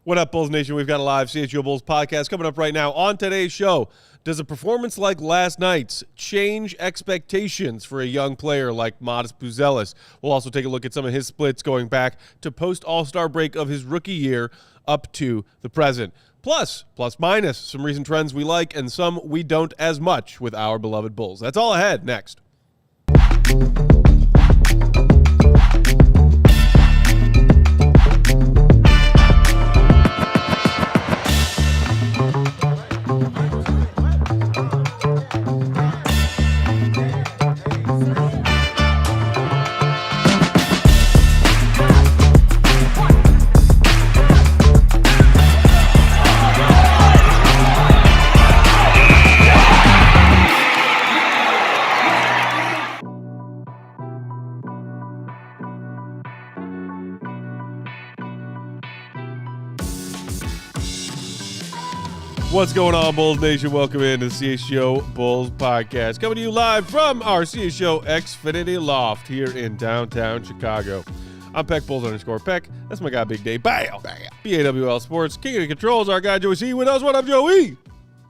What up, Bulls Nation? We've got a live CHGO Bulls podcast coming up right now. On today's show, does a performance like last night's change expectations for a young player like Matas Buzelis? We'll also take a look at some of his splits going back to post-All-Star break of his rookie year up to the present. Plus minus, some recent trends we like and some we don't as much with our beloved Bulls. That's all ahead next. What's going on, Bulls Nation? Welcome into the CHGO Bulls podcast. Coming to you live from our CHGO Xfinity Loft here in downtown Chicago. I'm Peck Bulls _Peck. That's my guy, Big Dave. BAL! BAWL Sports. King of the Controls, our guy, Joey C. With us. What up, Joey?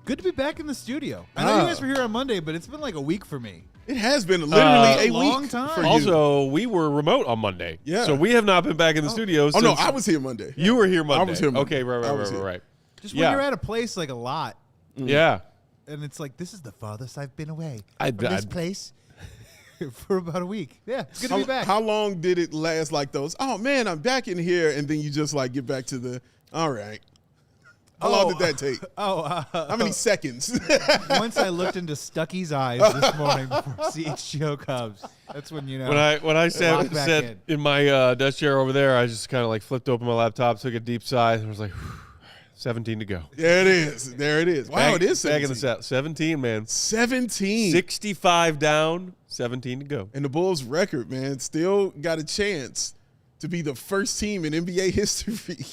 Good to be back in the studio. I know you guys were here on Monday, but it's been like a week for me. It has been literally a long week time. for you. Also, we were remote on Monday. Yeah. So we have not been back in the studio Oh, since... no, I was here Monday. You were here Monday. I was here Monday. Okay, right. Just when you're at a place like a lot, Yeah. and it's like, this is the farthest I've been away I'd- from this I'd- place for about a week. Yeah, it's good to be back. How long did it last like those? Oh, man, I'm back in here. And then you just like get back to the, all right. How long did that take? How many seconds? Once I looked into Stucky's eyes this morning before CHGO Cubs, that's when you know. When I Lock back sat in my desk chair over there, I just kind of like flipped open my laptop, took a deep sigh, and was like, 17 to go. There it is. There it is. Wow, it is 17. Back in the set. 17, man. 17. 65 down, 17 to go. And the Bulls record, man, still got a chance to be the first team in NBA history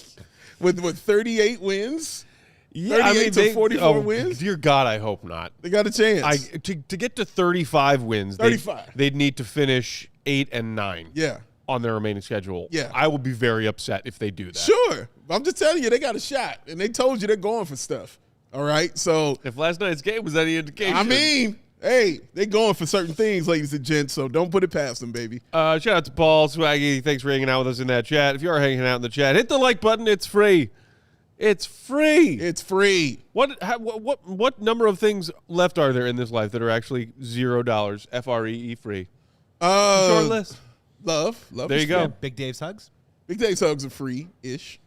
with 38 wins. Yeah, 38 to 44 wins. Dear God, I hope not. They got a chance. To get to 35 wins, 35. They'd need to finish 8 and 9. Yeah. On their remaining schedule. Yeah. I will be very upset if they do that. Sure. I'm just telling you, they got a shot, and they told you they're going for stuff. All right? So, If last night's game was any indication. I mean, hey, they going for certain things, ladies and gents, so don't put it past them, baby. Shout out to Paul Swaggy. Thanks for hanging out with us in that chat. If you are hanging out in the chat, hit the like button. It's free. It's free. It's free. What number of things left are there in this life that are actually $0 FREE free? Short list. Love. There you go. Yeah, Big Dave's hugs. Big Dave's hugs are free-ish,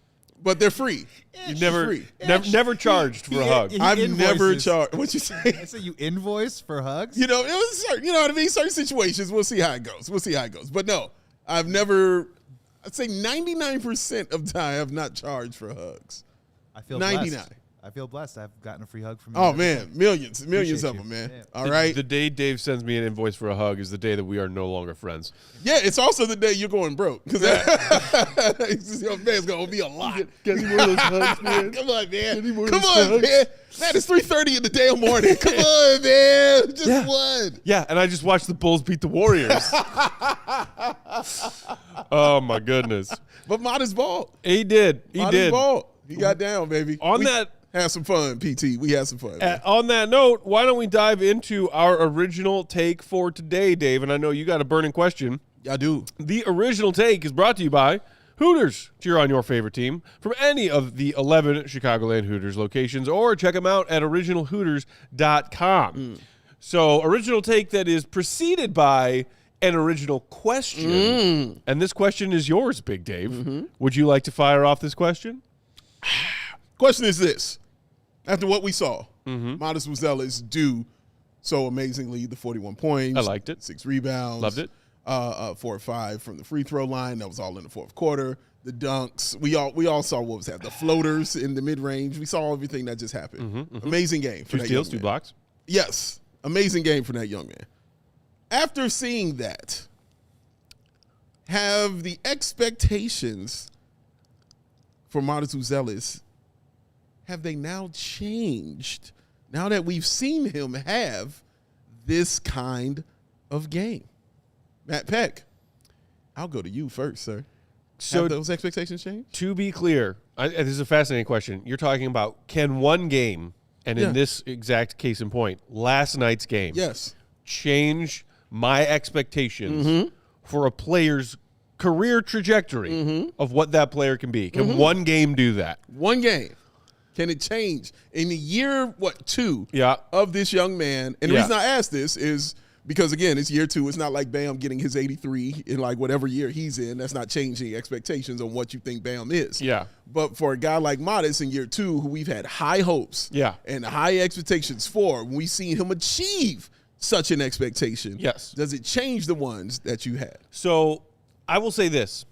but they're free. You free. never charged for a hug. I've never charged. What'd you say? I said you invoice for hugs? You know, it was certain, you know what I mean? Certain situations, we'll see how it goes. But no, I've never, I'd say 99% of the time I've not charged for hugs. I feel 99. blessed. I feel blessed. I've gotten a free hug from you. Oh, man, millions Appreciate of you. them, man. Yeah. All right? The day Dave sends me an invoice for a hug is the day that we are no longer friends. Yeah, it's also the day you're going broke. Because your man's going to be a lot. Get me one of those hugs, man. Come on, man. Any more of Come those on, hugs? man. Man, it's 3:30 in the damn morning. Come on, man. Just one. Yeah, and I just watched the Bulls beat the Warriors. Oh, my goodness. But Matas ball. He did. Matas ball. He got down, baby. On We that... had some fun, PT. We had some fun. On that note, why don't we dive into our original take for today, Dave? And I know you got a burning question. I do. The original take is brought to you by Hooters. Cheer on your favorite team from any of the 11 Chicagoland Hooters locations, or check them out at originalhooters.com. So, original take that is preceded by an original question. And this question is yours, Big Dave. Would you like to fire off this question? Question is this. After what we saw, Matas Buzelis do so amazingly the 41 points. I liked it. 6 rebounds. Loved it. 4 or 5 from the free throw line. That was all in the fourth quarter. The dunks. We all saw what was that. The floaters in the mid-range. We saw everything that just happened. Amazing game for 2 that steals, young 2 man. blocks. Yes. Amazing game for that young man. After seeing that, have the expectations for Matas Buzelis, have they now changed now that we've seen him have this kind of game? Matt Peck, I'll go to you first, sir. So have those expectations changed? to be clear, This is a fascinating question. You're talking about can one game, and in this exact case in point, last night's game, change my expectations for a player's career trajectory of what that player can be? Can one game do that? One game. Can it change? In the year, 2 of this young man, and the reason I ask this is because, again, it's year 2. It's not like Bam getting his 83 in like whatever year he's in. That's not changing expectations on what you think Bam is. Yeah. But for a guy like Matas in year 2, who we've had high hopes and high expectations for, when we've seen him achieve such an expectation, does it change the ones that you had? So I will say this.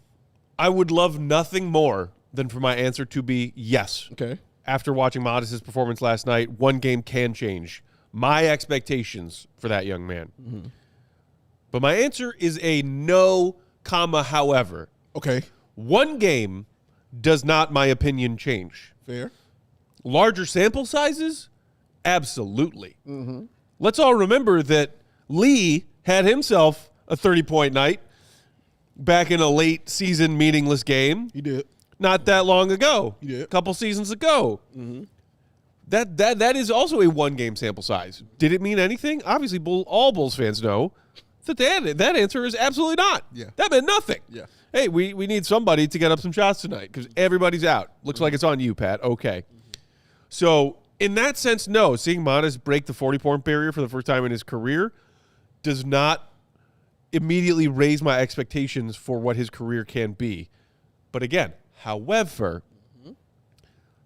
I would love nothing more than for my answer to be yes. Okay. After watching Matas' performance last night, one game can change my expectations for that young man. But my answer is a no, comma, however. Okay. One game does not, my opinion, change. Fair. Larger sample sizes? Absolutely. Let's all remember that Lee had himself a 30-point night back in a late season meaningless game. He did. Not that long ago. He did. A couple seasons ago. That is also a one-game sample size. Did it mean anything? Obviously, all Bulls fans know that that answer is absolutely not. Yeah. That meant nothing. Yeah. Hey, we need somebody to get up some shots tonight because everybody's out. Looks like it's on you, Pat. Okay. So, in that sense, no. Seeing Matas break the 40-point barrier for the first time in his career does not immediately raise my expectations for what his career can be. But again, however,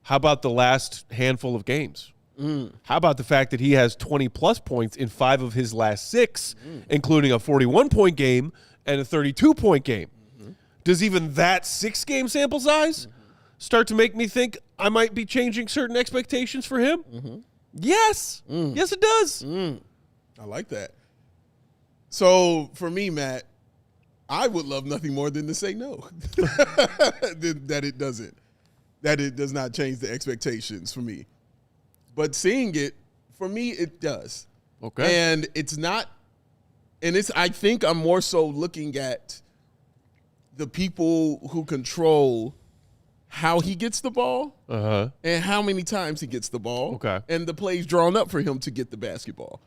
how about the last handful of games? How about the fact that he has 20-plus points in 5 of his last 6, including a 41-point game and a 32-point game? Does even that 6-game sample size start to make me think I might be changing certain expectations for him? Yes. Yes, it does. I like that. So, for me, Matt, I would love nothing more than to say no. That it doesn't. That it does not change the expectations for me. But seeing it, for me, it does. Okay. And it's not, and it's, I think I'm more so looking at the people who control how he gets the ball and how many times he gets the ball and the plays drawn up for him to get the basketball.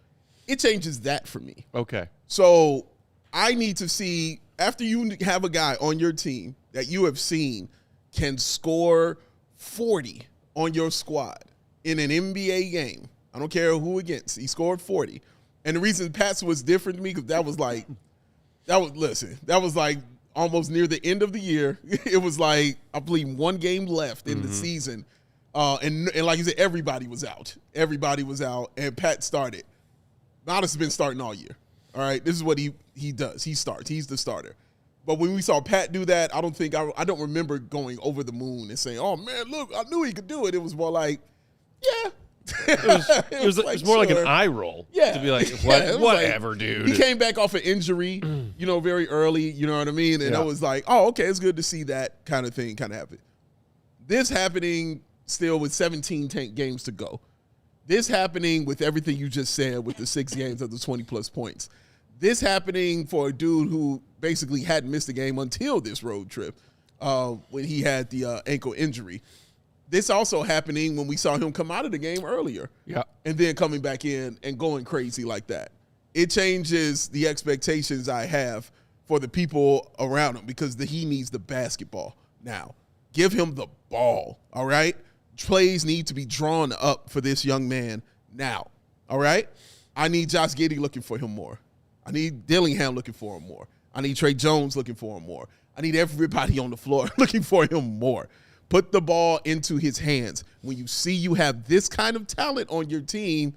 It changes that for me. Okay. So I need to see, after you have a guy on your team that you have seen can score 40 on your squad in an NBA game. I don't care who against. He scored 40. And the reason Pat's was different to me because that was like almost near the end of the year. It was like, I believe, one game left in the season. And like you said, everybody was out. Everybody was out, and Pat started. Matas has been starting all year. All right, this is what he does. He starts. He's the starter. But when we saw Pat do that, I don't remember going over the moon and saying, "Oh man, look, I knew he could do it." It was more like, yeah. It was more like an eye roll. Yeah. To be like, whatever, like, dude. He came back off an injury, very early, you know what I mean? And I was like, oh, okay, it's good to see that kind of thing kind of happen. This happening still with 17 games to go. This happening with everything you just said with the 6 games of the 20-plus points. This happening for a dude who basically hadn't missed a game until this road trip when he had the ankle injury. This also happening when we saw him come out of the game earlier. Yeah. And then coming back in and going crazy like that. It changes the expectations I have for the people around him because he needs the basketball now. Give him the ball, all right? Plays need to be drawn up for this young man now, all right? I need Josh Giddey looking for him more. I need Dillingham looking for him more. I need Tre Jones looking for him more. I need everybody on the floor looking for him more. Put the ball into his hands. When you see you have this kind of talent on your team,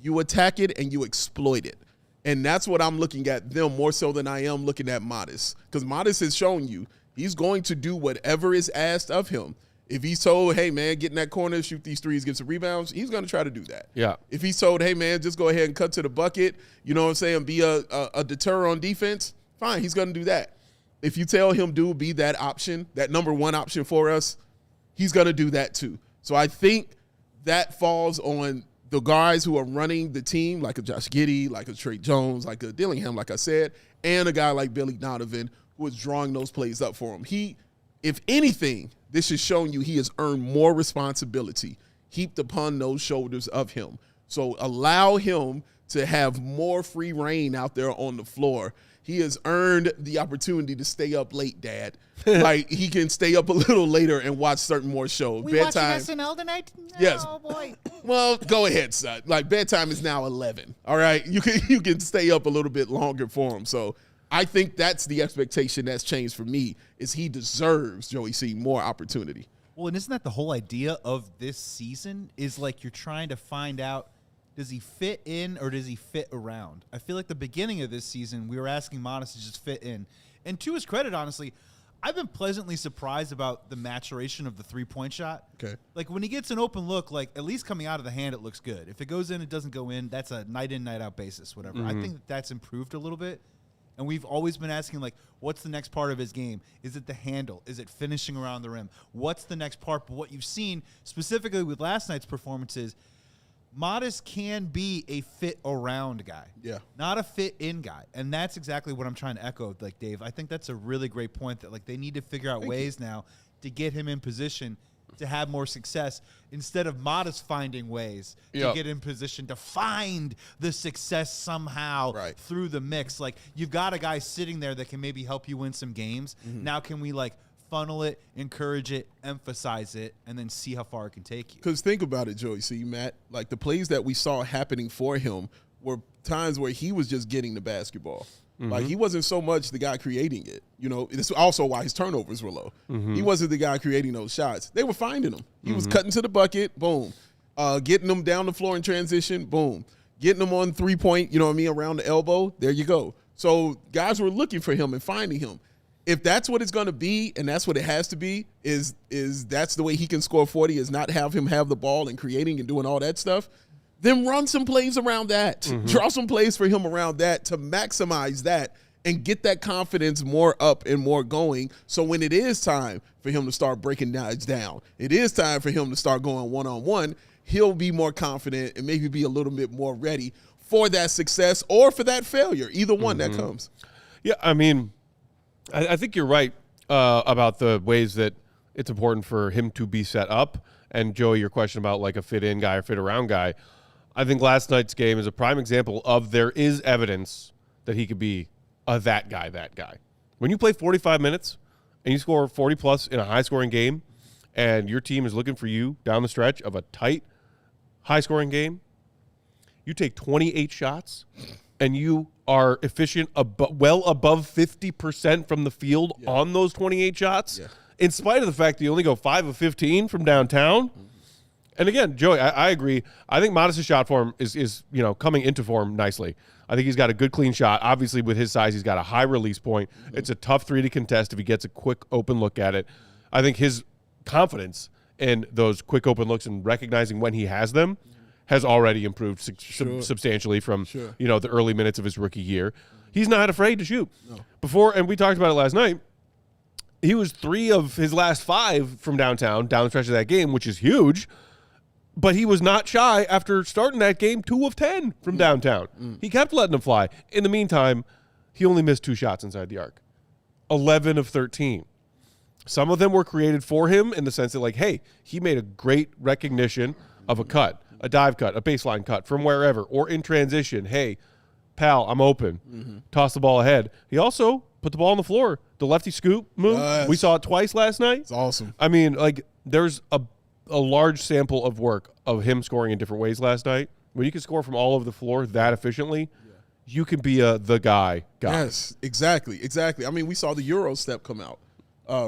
you attack it and you exploit it. And that's what I'm looking at them more so than I am looking at Matas. Because Matas has shown you he's going to do whatever is asked of him. If he's told, hey, man, get in that corner, shoot these threes, get some rebounds, he's going to try to do that. Yeah. If he's told, hey, man, just go ahead and cut to the bucket, you know what I'm saying, be a deterrent on defense, fine, he's going to do that. If you tell him, dude, be that option, that number one option for us, he's going to do that too. So I think that falls on the guys who are running the team, like a Josh Giddey, like a Tre Jones, like a Dillingham, like I said, and a guy like Billy Donovan who is drawing those plays up for him. He, if anything, this is showing you he has earned more responsibility heaped upon those shoulders of him. So allow him to have more free reign out there on the floor. He has earned the opportunity to stay up late, Dad. Like, he can stay up a little later and watch certain more shows. We watching SNL tonight? Yes. Oh, boy. Well, go ahead, son. Like, bedtime is now 11. All right? You can stay up a little bit longer for him. So I think that's the expectation that's changed for me, is he deserves, Joey C., more opportunity. Well, and isn't that the whole idea of this season, is like you're trying to find out, does he fit in or does he fit around? I feel like the beginning of this season, we were asking Matas to just fit in. And to his credit, honestly, I've been pleasantly surprised about the maturation of the three-point shot. Okay. Like, when he gets an open look, like, at least coming out of the hand, it looks good. If it goes in, it doesn't go in, that's a night-in, night-out basis, whatever. I think that's improved a little bit. And we've always been asking, like, what's the next part of his game? Is it the handle? Is it finishing around the rim? What's the next part? But what you've seen, specifically with last night's performances, Matas can be a fit-around guy, not a fit-in guy. And that's exactly what I'm trying to echo, like, Dave. I think that's a really great point, that, like, they need to figure out ways now to get him in position to have more success, instead of Matas finding ways to get in position to find the success somehow through the mix. Like, you've got a guy sitting there that can maybe help you win some games. Now can we, like, funnel it, encourage it, emphasize it, and then see how far it can take you? Because think about it, Joey. See, Matt, like, the plays that we saw happening for him were times where he was just getting the basketball. Like, he wasn't so much the guy creating it. You know, it's also why his turnovers were low. He wasn't the guy creating those shots. They were finding them. He was cutting to the bucket, boom. Getting them down the floor in transition, boom. Getting them on three-point, you know what I mean, around the elbow, there you go. So guys were looking for him and finding him. If that's what it's going to be, and that's what it has to be, is that's the way he can score 40, is not have him have the ball and creating and doing all that stuff, then run some plays around that. Draw some plays for him around that to maximize that and get that confidence more up and more going. So when it is time for him to start breaking down, it is time for him to start going one-on-one, he'll be more confident and maybe be a little bit more ready for that success or for that failure, either one that comes. Yeah, I mean, I think you're right about the ways that it's important for him to be set up. And, Joey, your question about, like, a fit-in guy or fit-around guy, I think last night's game is a prime example of there is evidence that he could be that guy. When you play 45 minutes and you score 40-plus in a high-scoring game and your team is looking for you down the stretch of a tight, high-scoring game, you take 28 shots and you are efficient, well above 50% from the field on those 28 shots, in spite of the fact that you only go 5 of 15 from downtown. And again, Joey, I agree. I think Matas' shot form is coming into form nicely. I think he's got a good clean shot. Obviously, with his size, he's got a high release point. It's a tough three to contest if he gets a quick open look at it. I think his confidence in those quick open looks and recognizing when he has them has already improved substantially from the early minutes of his rookie year. He's not afraid to shoot. Before, and we talked about it last night, he was 3 of his last 5 from downtown, down the stretch of that game, which is huge. But he was not shy after starting that game, 2 of 10 from downtown. He kept letting them fly. In the meantime, he only missed 2 shots inside the arc. 11 of 13. Some of them were created for him in the sense that, like, hey, he made a great recognition of a cut, a dive cut, a baseline cut from wherever, or in transition. Hey, pal, I'm open. Toss the ball ahead. He also put the ball on the floor. The lefty scoop move. We saw it twice last night. It's awesome. I mean, like, there's a large sample of work of him scoring in different ways last night. When you can score from all over the floor that efficiently, you can be the guy. Yes, exactly. I mean, we saw the Euro step come out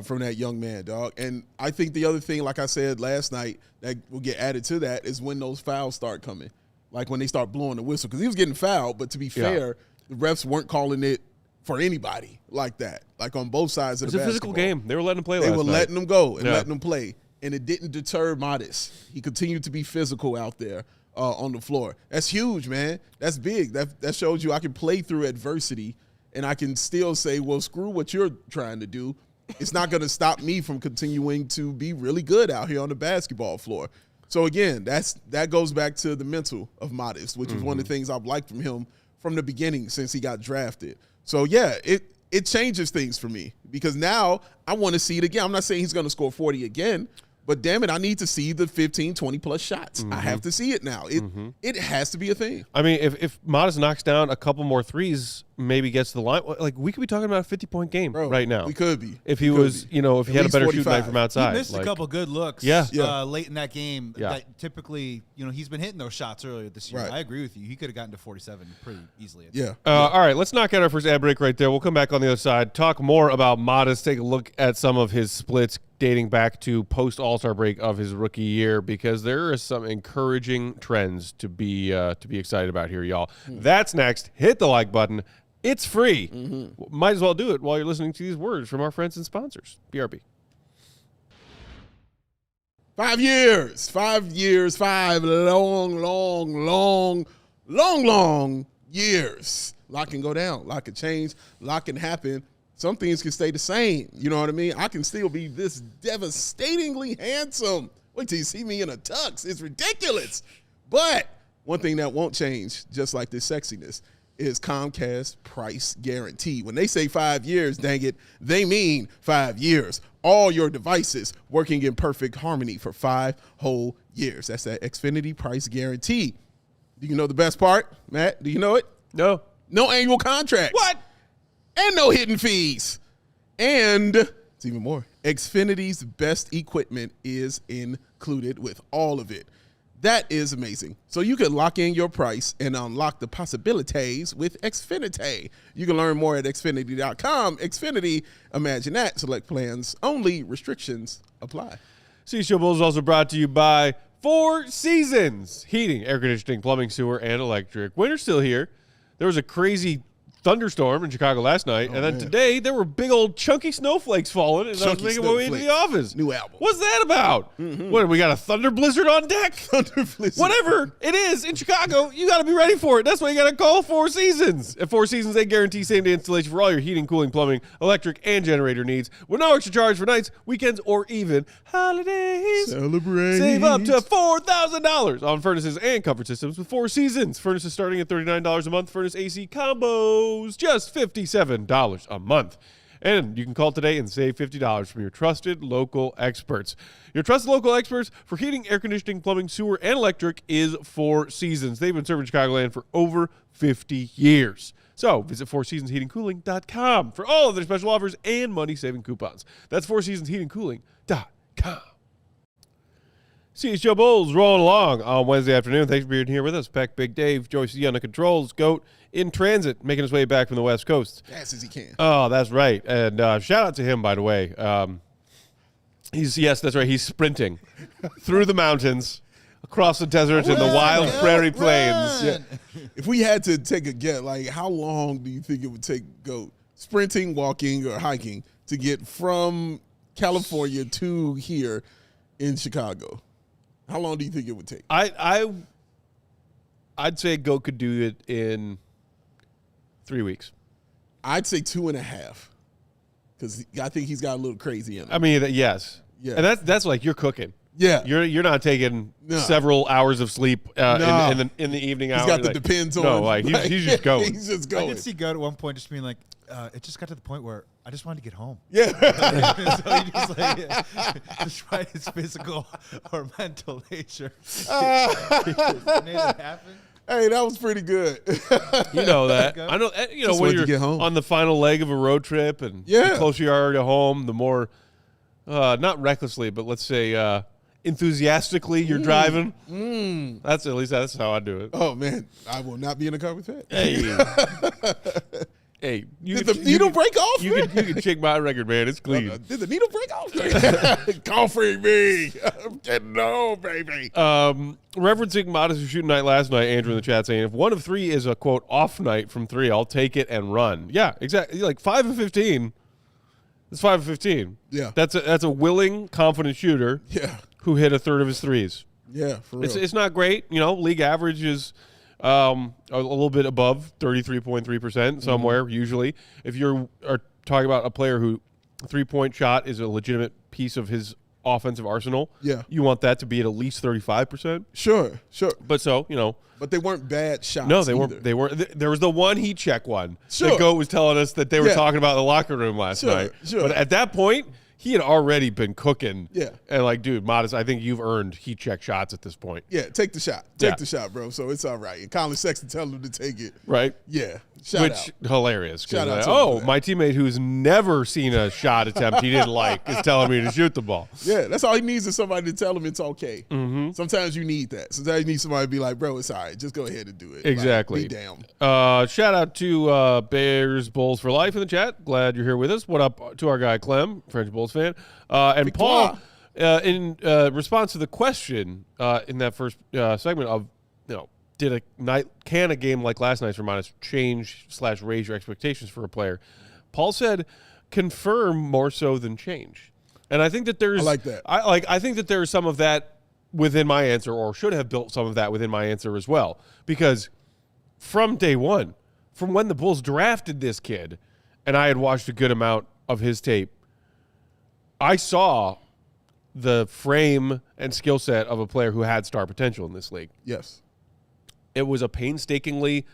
from that young man, dog. And I think the other thing, like I said last night, that will get added to that is when those fouls start coming. Like when they start blowing the whistle. Because he was getting fouled, but to be fair, the refs weren't calling it for anybody like that. Like on both sides of the basketball. It's a physical game. They were letting him play last night. They were letting him go and letting him play. And it didn't deter Matas. He continued to be physical out there on the floor. That's huge, man. That's big. That shows you I can play through adversity and I can still say, well, screw what you're trying to do. It's not going to stop me from continuing to be really good out here on the basketball floor. So, again, that goes back to the mental of Matas, which is one of the things I've liked from him from the beginning since he got drafted. So, yeah, it it changes things for me because now I want to see it again. I'm not saying he's going to score 40 again, but damn it, I need to see the 15, 20-plus shots. I have to see it now. It has to be a thing. I mean, if Matas knocks down a couple more threes, maybe gets to the line, like we could be talking about a 50-point game right now. We could be. If he was, if he had a better shooting night from outside. He missed a couple good looks late in that game. Yeah. That typically, he's been hitting those shots earlier this year. Right. I agree with you. He could have gotten to 47 pretty easily. All right, let's knock out our first ad break right there. We'll come back on the other side, talk more about Matas, take a look at some of his splits dating back to post-All-Star break of his rookie year, because there are some encouraging trends to be excited about here, y'all. That's next. Hit the like button. It's free. Might as well do it while you're listening to these words from our friends and sponsors. BRB. 5 years. 5 years. 5 long years. A lot can go down. A lot can change. A lot can happen. Some things can stay the same. You know what I mean? I can still be this devastatingly handsome. Wait till you see me in a tux. It's ridiculous. But one thing that won't change, just like this sexiness, is Comcast price guarantee. When they say 5 years, dang it, they mean 5 years. All your devices working in perfect harmony for 5 whole years. That's that Xfinity price guarantee. Do you know the best part, Matt? Do you know it? No. No annual contract. What? And no hidden fees. And it's even more. Xfinity's best equipment is included with all of it. That is amazing. So you can lock in your price and unlock the possibilities with Xfinity. You can learn more at Xfinity.com. Xfinity, imagine that. Select plans only. Restrictions apply. CHGO Bulls is also brought to you by Four Seasons Heating, Air Conditioning, Plumbing, Sewer, and Electric. Winter's still here. There was a crazy thunderstorm in Chicago last night, and then today there were big old chunky snowflakes falling, and I was making my way into the office. New album. What's that about? What, we got a thunder blizzard on deck? Thunder blizzard. Whatever it is in Chicago, you got to be ready for it. That's why you got to call Four Seasons. At Four Seasons, they guarantee same-day installation for all your heating, cooling, plumbing, electric, and generator needs with no extra charge for nights, weekends, or even holidays. Celebrate. Save up to $4,000 on furnaces and comfort systems with Four Seasons. Furnaces starting at $39 a month. Furnace AC combos, just $57 a month. And you can call today and save $50 from your trusted local experts. Your trusted local experts for heating, air conditioning, plumbing, sewer, and electric is Four Seasons. They've been serving Chicagoland for over 50 years. So visit FourSeasonsHeatingCooling.com for all of their special offers and money-saving coupons. That's FourSeasonsHeatingCooling.com. CHGO Bulls rolling along on Wednesday afternoon. Thanks for being here with us. Peck, Big Dave, Joyce C on the controls. Goat in transit, making his way back from the West Coast. Fast as he can. Oh, that's right. And shout out to him, by the way. That's right. He's sprinting through the mountains, across the desert and the wild prairie plains. Yeah. If we had to take a guess, like how long do you think it would take Goat, sprinting, walking, or hiking, to get from California to here in Chicago? How long do you think it would take? I'd say Goat could do it in 3 weeks. I'd say 2.5, because I think he's got a little crazy in him. I mean, yes. Yeah. And that's like you're cooking. Yeah. You're not taking several hours of sleep in the evening hours. He's got the depends on. No, like he's just going. He's just going. I could see Goat at one point just being like, it just got to the point where I just wanted to get home. Yeah. So he just despite his physical or mental nature, he just made it happen. Hey, that was pretty good. You know that. I know. You know Just when wanted to you're get home. on the final leg of a road trip, and the closer you are to home, the more, not recklessly, but let's say enthusiastically you're driving. That's at least that's how I do it. Oh man, I will not be in the car with that. Hey. Hey, did the needle break off? You can check my record, man. It's clean. Did the needle break off? Coffee me. I'm getting home, baby. Referencing Matas' shooting night last night, Andrew in the chat saying, if 1 of 3 is a, quote, off night from 3, I'll take it and run. Yeah, exactly. Like 5 of 15. It's 5 of 15. Yeah. That's a willing, confident shooter who hit a third of his threes. Yeah, for real. It's not great. You know, league average is a little bit above 33.3% somewhere, usually. If you are talking about a player who 3-point shot is a legitimate piece of his offensive arsenal. Yeah. You want that to be at least 35%. Sure. But so, But they weren't bad shots. no, they either. weren't. They weren't. There was the one heat check one. Sure. that Goat was telling us that they were Yeah. talking about in the locker room last night. Sure. But at that point, he had already been cooking. Yeah. And like, dude, Matas, I think you've earned heat check shots at this point. Yeah, take the shot. Yeah. Take the shot, bro. So it's all right. And Colin Sexton telling him to take it. Right? Yeah. Shout out. Hilarious. 'Cause Shout out like, to him for that. my teammate who's never seen a shot attempt he didn't like is telling me to shoot the ball. Yeah, that's all he needs is somebody to tell him it's okay. Mm-hmm. Sometimes you need that. Sometimes you need somebody to be like, bro, it's all right. Just go ahead and do it. Exactly. Like, be damn. Shout out to Bears Bulls for Life in the chat. Glad you're here with us. What up to our guy Clem, French Bulls fan. And Victoire. Paul, in response to the question in that first segment of, can a game like last night's for Matas change/raise your expectations for a player? Paul said, confirm more so than change. And I think that there's I like that. I think that there's some of that within my answer, or should have built some of that within my answer as well. Because from day one, from when the Bulls drafted this kid, and I had watched a good amount of his tape, I saw the frame and skill set of a player who had star potential in this league. Yes. It was a painstakingly,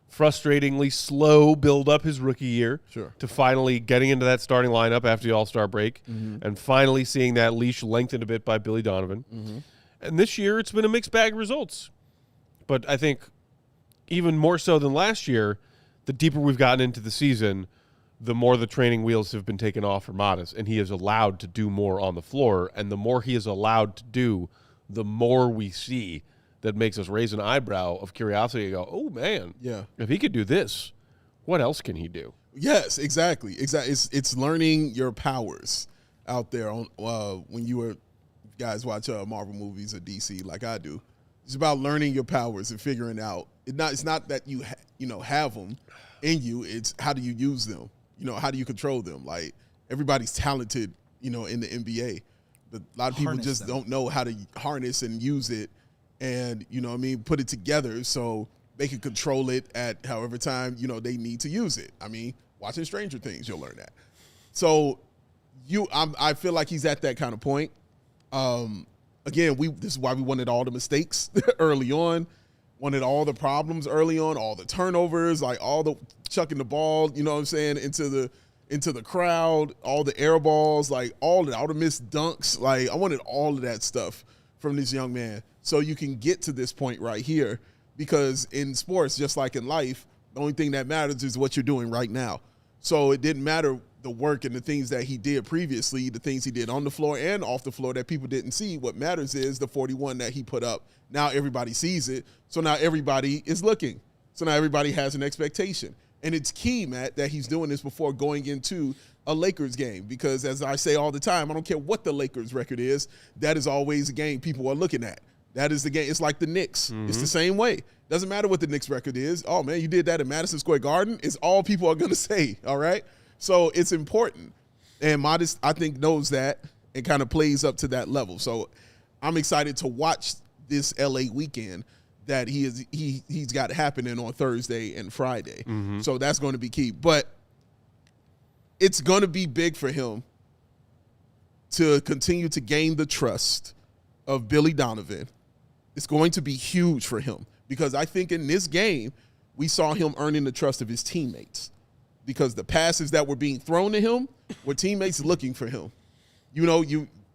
frustratingly slow build up his rookie year Sure. to finally getting into that starting lineup after the All-Star break and finally seeing that leash lengthened a bit by Billy Donovan. And this year it's been a mixed bag of results. But I think even more so than last year, the deeper we've gotten into the season, the more the training wheels have been taken off for Matas, and he is allowed to do more on the floor. And the more he is allowed to do, the more we see that makes us raise an eyebrow of curiosity and go, oh, man, Yeah. if he could do this, what else can he do? Yes, exactly. It's learning your powers out there on when you guys watch Marvel movies or DC like I do. It's about learning your powers and figuring out. It's not that you have them in you. It's how do you use them? How do you control them? Like everybody's talented, in the NBA, but a lot of people Harness just them. don't know how to harness and use it, and put it together so they can control it at however time they need to use it. I mean, watching Stranger Things, you'll learn that. So I feel like he's at that kind of point. Again, this is why we wanted all the mistakes early on, wanted all the problems early on, all the turnovers, like all the chucking the ball, into the crowd, all the air balls, like all the missed dunks. Like I wanted all of that stuff from this young man so you can get to this point right here, because in sports, just like in life, the only thing that matters is what you're doing right now. So it didn't matter the work and the things that he did previously, the things he did on the floor and off the floor that people didn't see. What matters is the 41 that he put up. Now everybody sees it. So now everybody is looking. So now everybody has an expectation. And it's key, Matt, that he's doing this before going into a Lakers game, because as I say all the time, I don't care what the Lakers record is, that is always a game people are looking at. That is the game. It's like the Knicks. It's the same way. Doesn't matter what the Knicks record is. Oh, man, you did that at Madison Square Garden. It's all people are going to say, all right? So it's important. And Matas, I think, knows that and kind of plays up to that level. So I'm excited to watch this L.A. weekend that he's got happening on Thursday and Friday. So that's going to be key. But it's going to be big for him to continue to gain the trust of Billy Donovan. It's going to be huge for him, because I think in this game we saw him earning the trust of his teammates, because the passes that were being thrown to him were teammates looking for him.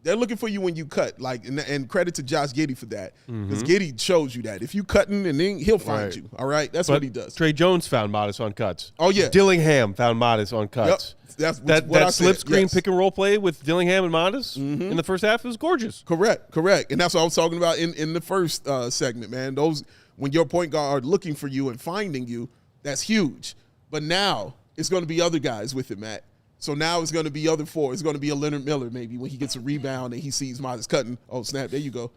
They're looking for you when you cut, and credit to Josh Giddey for that, because Giddey shows you that if you cutting, and then he'll find you. All right, that's what he does. Tre Jones found Matas on cuts. Oh yeah, Dillingham found Matas on cuts. Yep. That slip screen pick and roll play with Dillingham and Matas in the first half was gorgeous. Correct, and that's what I was talking about in the first segment, man. Those, when your point guard are looking for you and finding you, that's huge. But now it's going to be other guys with it, Matt. So now it's going to be other four. It's going to be a Leonard Miller maybe when he gets a rebound and he sees Matas cutting. Oh, snap, there you go.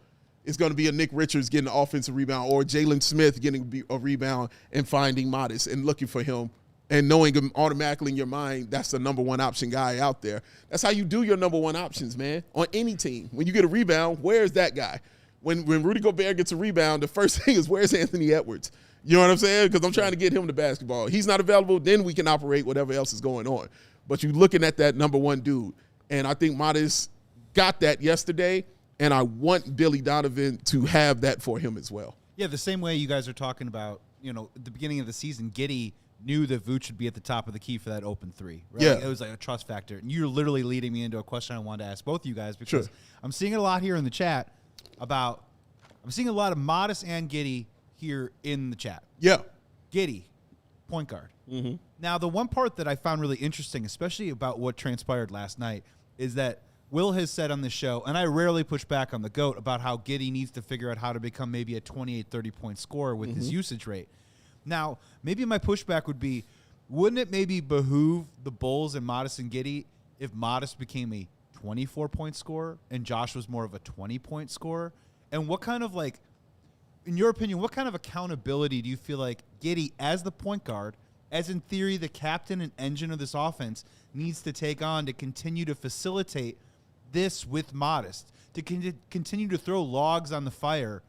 It's going to be a Nick Richards getting an offensive rebound, or Jalen Smith getting a rebound and finding Matas and looking for him and knowing him automatically in your mind that's the number one option guy out there. That's how you do your number one options, man, on any team. When you get a rebound, where's that guy? When Rudy Gobert gets a rebound, the first thing is, where's Anthony Edwards? You know what I'm saying? Because I'm trying to get him the basketball. He's not available, then we can operate whatever else is going on. But you're looking at that number one dude. And I think Matas got that yesterday, and I want Billy Donovan to have that for him as well. Yeah, the same way you guys are talking about, at the beginning of the season, Giddey knew that Vooch should be at the top of the key for that open three. Right? Yeah. It was like a trust factor. And you're literally leading me into a question I wanted to ask both of you guys because I'm seeing it a lot here in the chat I'm seeing a lot of Matas and Giddey here in the chat. Yeah. Giddey, point guard. Mm-hmm. Now, the one part that I found really interesting, especially about what transpired last night, is that Will has said on the show, and I rarely push back on the GOAT, about how Giddey needs to figure out how to become maybe a 28, 30-point scorer with his usage rate. Now, maybe my pushback would be, wouldn't it maybe behoove the Bulls and Matas and Giddey if Matas became a 24-point scorer and Josh was more of a 20-point scorer? And what kind of, in your opinion, what kind of accountability do you feel like Giddey, as the point guard, as in theory the captain and engine of this offense, needs to take on to continue to facilitate this with Matas, to continue to throw logs on the fire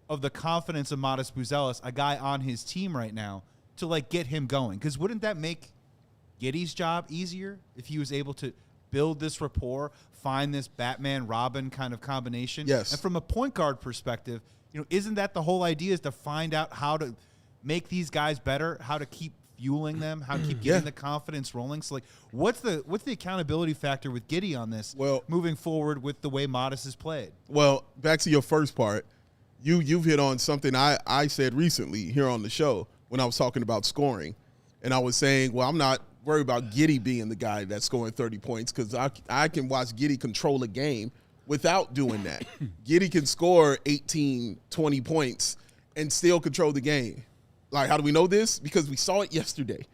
of the confidence of Matas Buzelis, a guy on his team right now, to get him going? Because wouldn't that make Giddey's job easier if he was able to build this rapport, find this Batman Robin kind of combination? Yes. And from a point guard perspective, isn't that the whole idea, is to find out how to make these guys better, how to keep fueling them, how to keep getting the confidence rolling? So what's the accountability factor with Giddey on this moving forward with the way Matas has played? Well, back to your first part. You've hit on something I said recently here on the show when I was talking about scoring. And I was saying, well, I'm not worried about Giddey being the guy that's scoring 30 points because I can watch Giddey control a game without doing that. Giddey can score 18, 20 points and still control the game. How do we know this? Because we saw it yesterday.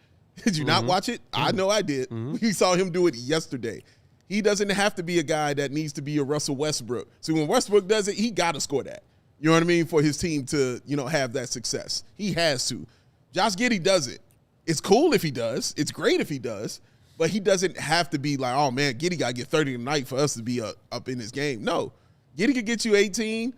Did you not watch it? I know I did. We saw him do it yesterday. He doesn't have to be a guy that needs to be a Russell Westbrook. So when Westbrook does it, he got to score that. You know what I mean? For his team to, have that success. He has to. Josh Giddey does it. It's cool if he does. It's great if he does. But he doesn't have to be oh, man, Giddey got to get 30 tonight for us to be up in his game. No. Giddey could get you 18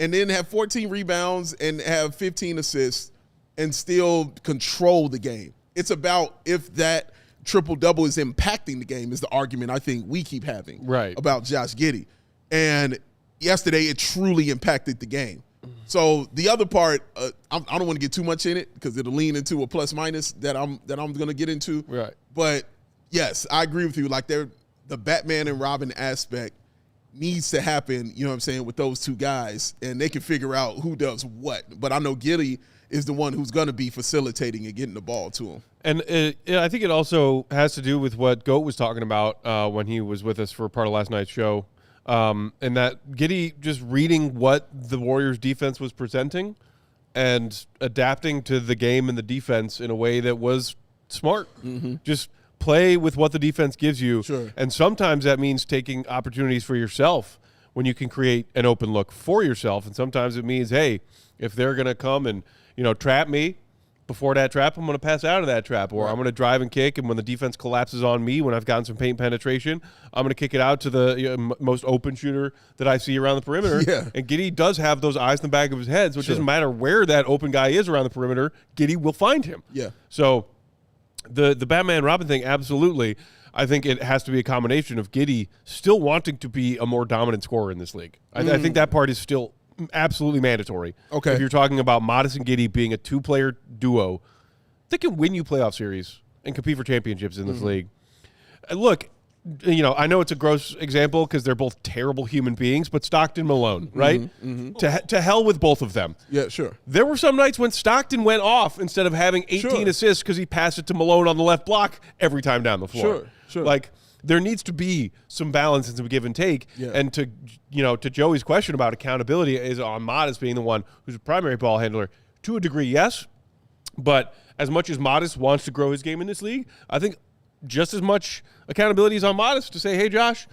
and then have 14 rebounds and have 15 assists and still control the game. It's about if that triple-double is impacting the game is the argument I think we keep having about Josh Giddey. And yesterday, it truly impacted the game. So the other part, I don't want to get too much in it because it'll lean into a plus-minus that I'm going to get into. Right. But, yes, I agree with you. The Batman and Robin aspect needs to happen, you know what I'm saying, with those two guys, and they can figure out who does what. But I know Giddey is the one who's going to be facilitating and getting the ball to him. And I think it also has to do with what Goat was talking about when he was with us for part of last night's show, and that Giddey just reading what the Warriors' defense was presenting and adapting to the game and the defense in a way that was smart. Just play with what the defense gives you. Sure. And sometimes that means taking opportunities for yourself when you can create an open look for yourself. And sometimes it means, hey, if they're going to come and trap me, before that trap, I'm going to pass out of that trap, or I'm going to drive and kick, and when the defense collapses on me, when I've gotten some paint penetration, I'm going to kick it out to the most open shooter that I see around the perimeter. Yeah. And Giddey does have those eyes in the back of his head, so it doesn't matter where that open guy is around the perimeter, Giddey will find him. Yeah. So the Batman Robin thing, absolutely. I think it has to be a combination of Giddey still wanting to be a more dominant scorer in this league. I think that part is still absolutely mandatory. Okay. If you're talking about Matas and Giddey being a two-player duo, they can win you playoff series and compete for championships in this league. Look, I know it's a gross example because they're both terrible human beings, but Stockton, Malone, right? To hell with both of them. Yeah, sure. There were some nights when Stockton went off instead of having 18 assists because he passed it to Malone on the left block every time down the floor. Sure. There needs to be some balance and some give and take. Yeah. And to Joey's question about accountability is on Matas being the one who's a primary ball handler. To a degree, yes. But as much as Matas wants to grow his game in this league, I think just as much accountability is on Matas to say, hey, Josh,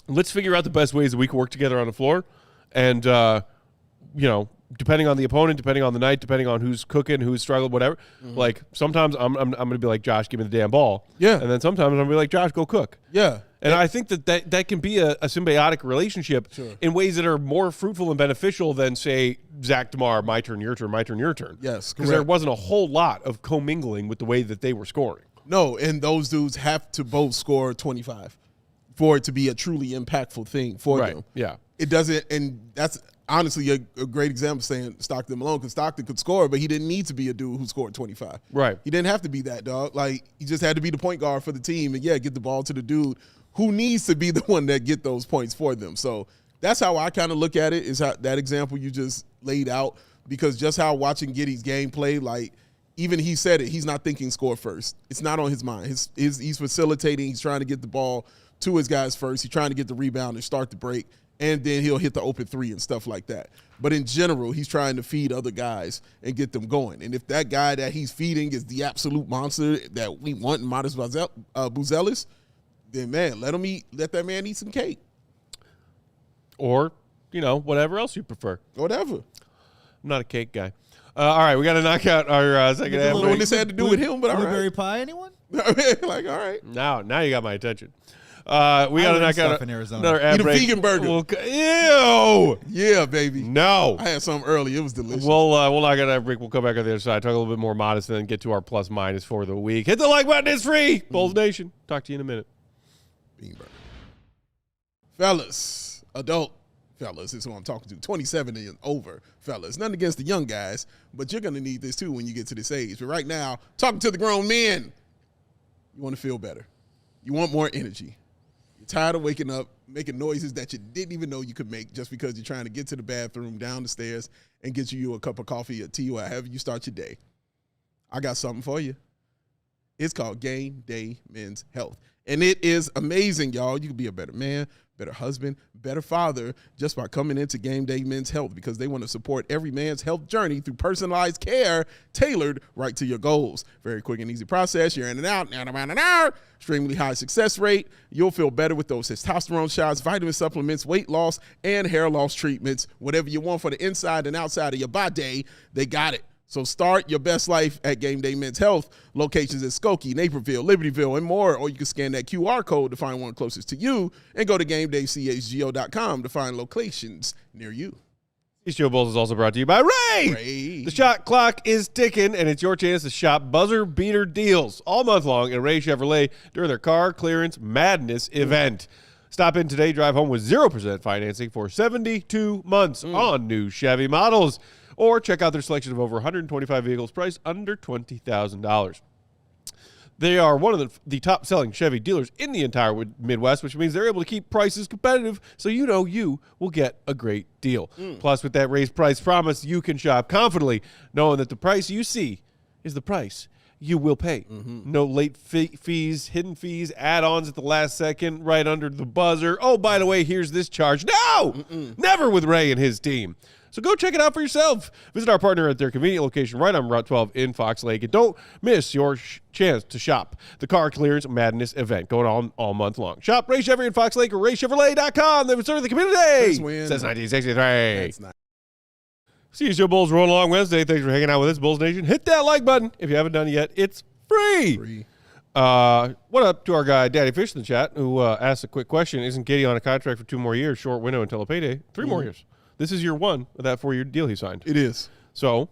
let's figure out the best ways that we can work together on the floor. And, depending on the opponent, depending on the night, depending on who's cooking, who's struggling, whatever. Sometimes I'm going to be like, Josh, give me the damn ball. Yeah. And then sometimes I'm going to be like, Josh, go cook. Yeah. And I think that can be a symbiotic relationship in ways that are more fruitful and beneficial than, say, Zach DeMar, my turn, your turn, my turn, your turn. Yes, because there wasn't a whole lot of commingling with the way that they were scoring. No, and those dudes have to both score 25. for it to be a truly impactful thing for them. Yeah. It doesn't, and that's honestly a great example saying Stockton Malone, because Stockton could score, but he didn't need to be a dude who scored 25. Right. He didn't have to be that, dog. Like, he just had to be the point guard for the team and, get the ball to the dude who needs to be the one that get those points for them. So that's how I kind of look at it, is how that example you just laid out, because just how watching Giddey's gameplay, like, even he said it, he's not thinking score first. It's not on his mind. He's facilitating. He's trying to get the ball to his guys first. He's trying to get the rebound and start the break, and then he'll hit the open three and stuff like that. But in general, he's trying to feed other guys and get them going. And if that guy that he's feeding is the absolute monster that we want in Matas Buzelis, then, man, let that man eat some cake. Or, whatever else you prefer. Whatever. I'm not a cake guy. All right, we got to knock out our second half. I don't know what this had to do with him, but all right. Blueberry pie, anyone? Like, all right. Now you got my attention. We got to knock out in Arizona. another ad Eat a break. vegan burger. Ew. Yeah, baby. No. I had some early. It was delicious. We'll knock out that break. We'll come back on the other side, talk a little bit more modest, and then get to our plus minus for the week. Hit the like button. It's free. Bulls Nation. Talk to you in a minute. Bean burger. Fellas, adult fellas is who I'm talking to. 27 and over fellas. Nothing against the young guys, but you're going to need this too when you get to this age. But right now, talking to the grown men, you want to feel better. You want more energy. You're tired of waking up, making noises that you didn't even know you could make just because you're trying to get to the bathroom, down the stairs, and get you a cup of coffee or tea or however you start your day. I got something for you. It's called Game Day Men's Health. And it is amazing, y'all. You can be a better man, better husband, better father just by coming into Game Day Men's Health, because they want to support every man's health journey through personalized care tailored right to your goals. Very quick and easy process. You're in and out, extremely high success rate. You'll feel better with those testosterone shots, vitamin supplements, weight loss, and hair loss treatments. Whatever you want for the inside and outside of your body, they got it. So start your best life at Game Day Men's Health. Locations in Skokie, Naperville, Libertyville, and more. Or you can scan that QR code to find one closest to you and go to GameDayCHGO.com to find locations near you. CHGO Bulls is also brought to you by Ray. The shot clock is ticking, and it's your chance to shop buzzer beater deals all month long at Ray Chevrolet during their car clearance madness event. Stop in today, drive home with 0% financing for 72 months on new Chevy models. Or check out their selection of over 125 vehicles priced under $20,000. They are one of the top-selling Chevy dealers in the entire Midwest, which means they're able to keep prices competitive, so you know you will get a great deal. Plus, with that raised price promise, you can shop confidently, knowing that the price you see is the price you will pay. No late fees, hidden fees, add-ons at the last second, right under the buzzer. Oh, by the way, here's this charge. No! Never with Ray and his team. So go check it out for yourself. Visit our partner at their convenient location right on Route 12 in Fox Lake. And don't miss your chance to shop the Car Clearance Madness event going on all month long. Shop Ray Chevy in Fox Lake or RayChevrolet.com. They've served the community since 1963. That's nice. CHGO Bulls roll along Wednesday. Thanks for hanging out with us, Bulls Nation. Hit that like button if you haven't done it yet. It's free. What up to our guy, Daddy Fish in the chat, who asked a quick question. Isn't Giddey on a contract for 2 more years? Short window until a payday. 3 more years. This is year 1 of that 4-year deal he signed. It is. So,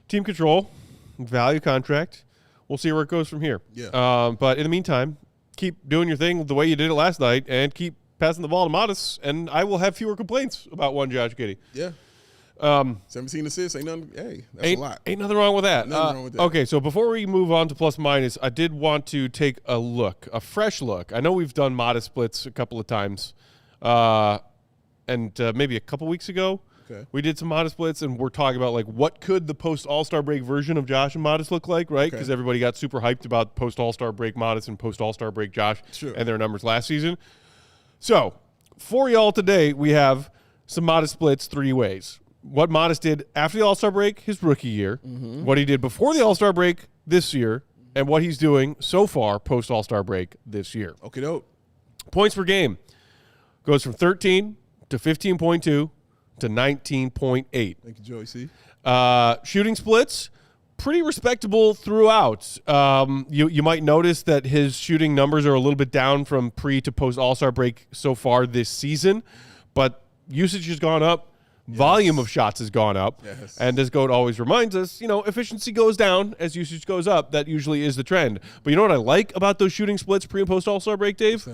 team control, value contract. We'll see where it goes from here. Yeah. But in the meantime, keep doing your thing the way you did it last night and keep passing the ball to Matas, and I will have fewer complaints about one Josh Giddey. Yeah. 17 assists, ain't nothing. Hey, that's a lot. Ain't nothing wrong with that. Nothing wrong with that. Okay, so before we move on to plus minus, I did want to take a fresh look. I know we've done Matas splits a couple of times. And maybe a couple weeks ago, we did some Matas splits, and we're talking about, like, what could the post-All-Star break version of Josh and Matas look like, right? Because everybody got super hyped about post-All-Star break Matas and post-All-Star break Josh and their numbers last season. So, for y'all today, we have some Matas splits 3 ways. What Matas did after the All-Star break, his rookie year, what he did before the All-Star break this year, and what he's doing so far post-All-Star break this year. Okay, dope. Points per game goes from 13 to 15.2 to 19.8. Thank you, Joey C. Shooting splits, pretty respectable throughout. You might notice that his shooting numbers are a little bit down from pre to post All-Star break so far this season, but usage has gone up. Volume of shots has gone up. And as Goat always reminds us, efficiency goes down as usage goes up. That usually is the trend. But you know what I like about those shooting splits pre and post All-Star break, Dave?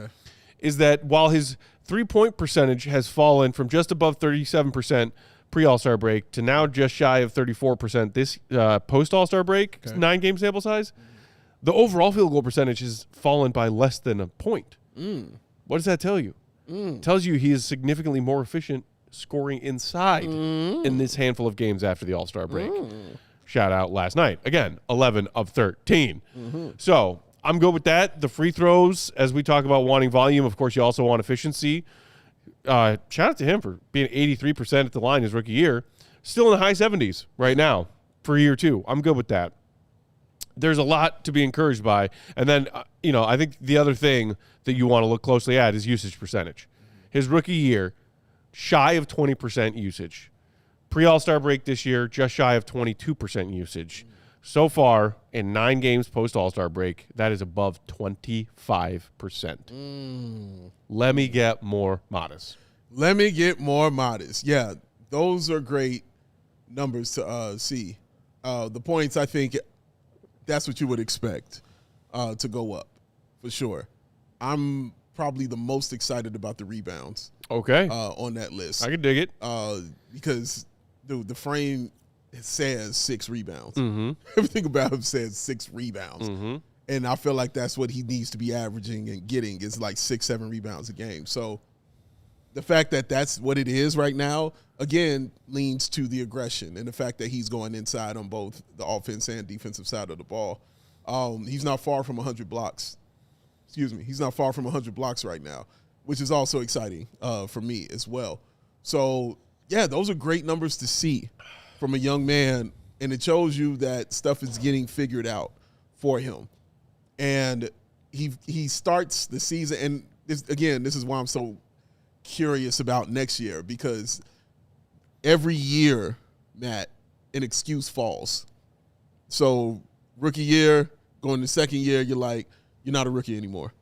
is that while his three-point percentage has fallen from just above 37% pre-All-Star break to now just shy of 34% this post-All-Star break, 9-game sample size, the overall field goal percentage has fallen by less than a point. What does that tell you? It tells you he is significantly more efficient scoring inside in this handful of games after the All-Star break. Shout out last night. Again, 11 of 13. So I'm good with that. The free throws, as we talk about wanting volume, of course, you also want efficiency. Shout out to him for being 83% at the line his rookie year. Still in the high 70s right now for year 2. I'm good with that. There's a lot to be encouraged by. And then, I think the other thing that you want to look closely at is usage percentage. His rookie year, shy of 20% usage. Pre-All-Star break this year, just shy of 22% usage. So far, in 9 games post-All-Star break, that is above 25%. Let me get more Matas. Let me get more Matas. Yeah, those are great numbers to see. The points, I think, that's what you would expect to go up, for sure. I'm probably the most excited about the rebounds. Okay. On that list. I can dig it. Because, dude, the frame says 6 rebounds. Everything about him says 6 rebounds. And I feel like that's what he needs to be averaging and getting is like 6-7 rebounds a game. So the fact that that's what it is right now, again, leans to the aggression and the fact that he's going inside on both the offense and defensive side of the ball. He's not far from 100 blocks. He's not far from 100 blocks right now, which is also exciting for me as well. So, yeah, those are great numbers to see from a young man, and it shows you that stuff is getting figured out for him. And he starts the season, and this is why I'm so curious about next year, because every year, Matt, an excuse falls. So rookie year, going to second year, you're like, you're not a rookie anymore.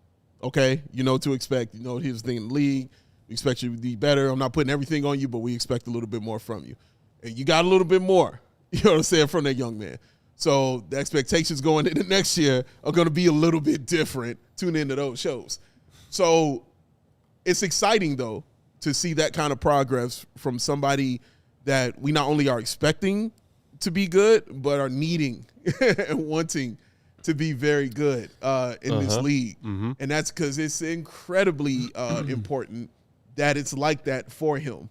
Okay? You know what to expect. You know here's the thing in the league. We expect you to be better. I'm not putting everything on you, but we expect a little bit more from you. And you got a little bit more, you know what I'm saying, from that young man. So the expectations going into next year are going to be a little bit different. Tune into those shows. So it's exciting, though, to see that kind of progress from somebody that we not only are expecting to be good, but are needing and wanting to be very good in this league. And that's because it's incredibly important that it's like that for him.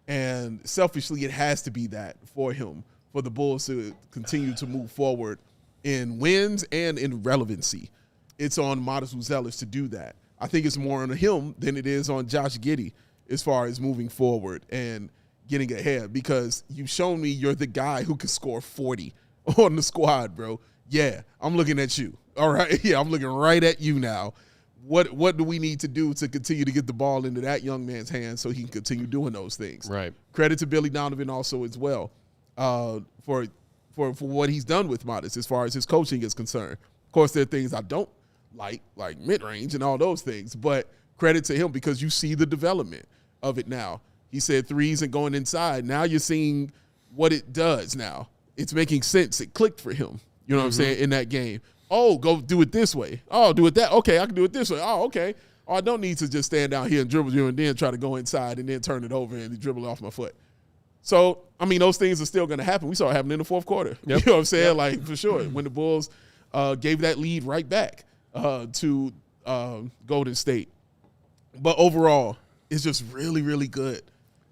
And selfishly, it has to be that for him, for the Bulls to continue to move forward in wins and in relevancy. It's on Matas Buzelis to do that. I think it's more on him than it is on Josh Giddey as far as moving forward and getting ahead, because you've shown me you're the guy who can score 40 on the squad, bro. Yeah, I'm looking at you. All right? Yeah, I'm looking right at you now. What do we need to do to continue to get the ball into that young man's hands so he can continue doing those things? Right. Credit to Billy Donovan also as well for what he's done with Matas as far as his coaching is concerned. Of course, there are things I don't like mid-range and all those things, but credit to him because you see the development of it now. He said threes and going inside. Now you're seeing what it does now. It's making sense. It clicked for him, you know what I'm saying, in that game. Oh, go do it this way. Oh, do it that. Okay, I can do it this way. Oh, okay. Oh, I don't need to just stand down here and dribble you and then try to go inside and then turn it over and dribble it off my foot. So, I mean, those things are still going to happen. We saw it happen in the fourth quarter. Yep. You know what I'm saying? Like, for sure. When the Bulls gave that lead right back to Golden State. But overall, it's just really, really good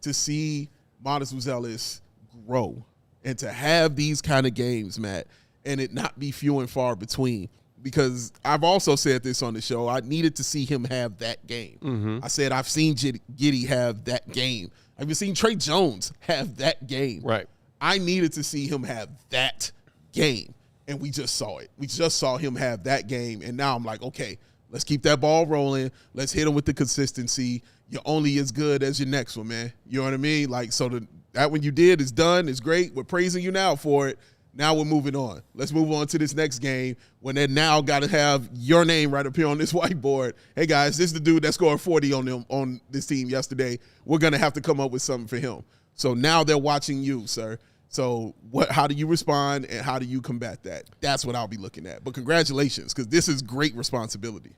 to see Matas Buzelis grow and to have these kind of games, Matt, and it not be few and far between. Because I've also said this on the show, I needed to see him have that game. I said I've seen Giddey have that game. I've even seen Tre Jones have that game. Right. I needed to see him have that game, and we just saw it. We just saw him have that game, and now I'm like, okay, let's keep that ball rolling. Let's hit him with the consistency. You're only as good as your next one, man. You know what I mean? Like, so that one you did is done. It's great. We're praising you now for it. Now we're moving on. Let's move on to this next game when they now got to have your name right up here on this whiteboard. Hey, guys, this is the dude that scored 40 on this team yesterday. We're going to have to come up with something for him. So now they're watching you, sir. So how do you respond and how do you combat that? That's what I'll be looking at. But congratulations, because this is great responsibility.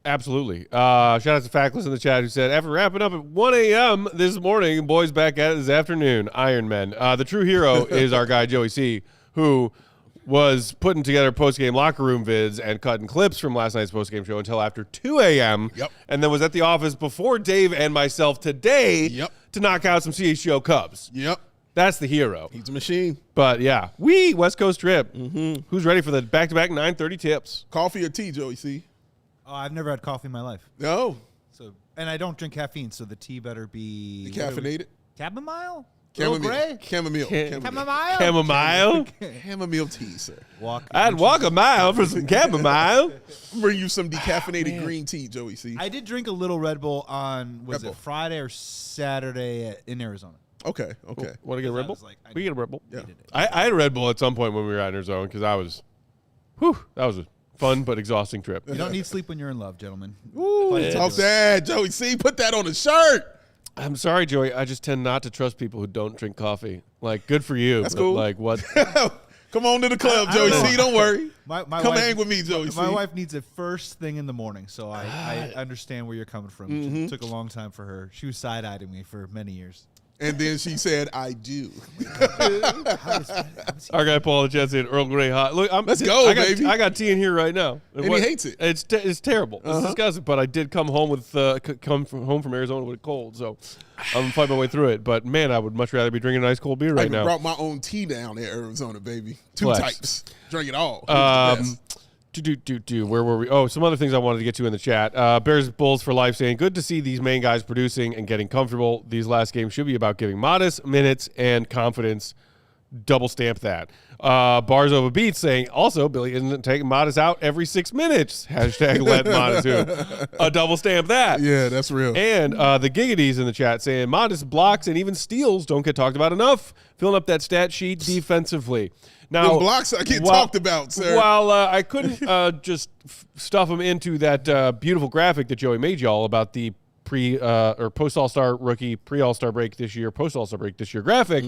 Absolutely. Shout out to Factless in the chat who said, after wrapping up at 1 a.m. this morning, boys back at it this afternoon. Iron Men. The true hero is our guy, Joey C., who was putting together post-game locker room vids and cutting clips from last night's post-game show until after 2 a.m. Yep. And then was at the office before Dave and myself today to knock out some CHGO Cubs. Yep. That's the hero. He's a machine. But, yeah. West Coast trip. Mm-hmm. Who's ready for the back-to-back 9:30 tips? Coffee or tea, Joey C? Oh, I've never had coffee in my life. No. So, and I don't drink caffeine, so the tea better be Decaffeinated? Chamomile? Chamomile. Gray? Chamomile. Chamomile? Chamomile? Chamomile tea, sir. I'd walk a mile for some chamomile. Bring you some decaffeinated green tea, Joey C. I did drink a little Red Bull on, was Red Bull. it Friday or Saturday in Arizona? Okay. Want to get a Red Bull? We get a Red Bull. Yeah. I had a Red Bull at some point when we were out in our zone because that was a fun but exhausting trip. You don't need sleep when you're in love, gentlemen. Talk that, Joey C. Put that on a shirt. I'm sorry, Joey. I just tend not to trust people who don't drink coffee. Like, good for you. That's but, cool. Like, what? Come on to the club, Joey C. Don't worry. My Come hang with me, Joey C. My wife needs it first thing in the morning, so I understand where you're coming from. It took a long time for her. She was side-eyeing me for many years. And then she said, I do. Our guy Paul the Chat said Earl Grey hot. Look, Let's go, baby. I got tea in here right now. And he hates it. It's terrible. It's disgusting. But I did come home home from Arizona with a cold, so I'm fighting my way through it. But man, I would much rather be drinking a nice cold beer I right even now. brought my own tea down in Arizona, baby. Two Flex. types. Drink it all. It was the best. Where were we? Oh, some other things I wanted to get to in the chat. Bears Bulls for Life saying, good to see these main guys producing and getting comfortable. These last games should be about giving Matas minutes and confidence. Double stamp that. Bars Over Beats saying, also, Billy isn't taking Matas out every 6 minutes. Hashtag let Matas who. A double stamp that. Yeah, that's real. And the Giggities in the chat saying, Matas blocks and even steals don't get talked about enough. Filling up that stat sheet defensively. Now, the blocks I get talked about, sir. While I couldn't just stuff them into that beautiful graphic that Joey made y'all about the post All-Star rookie, pre All-Star break this year, post All-Star break this year graphic,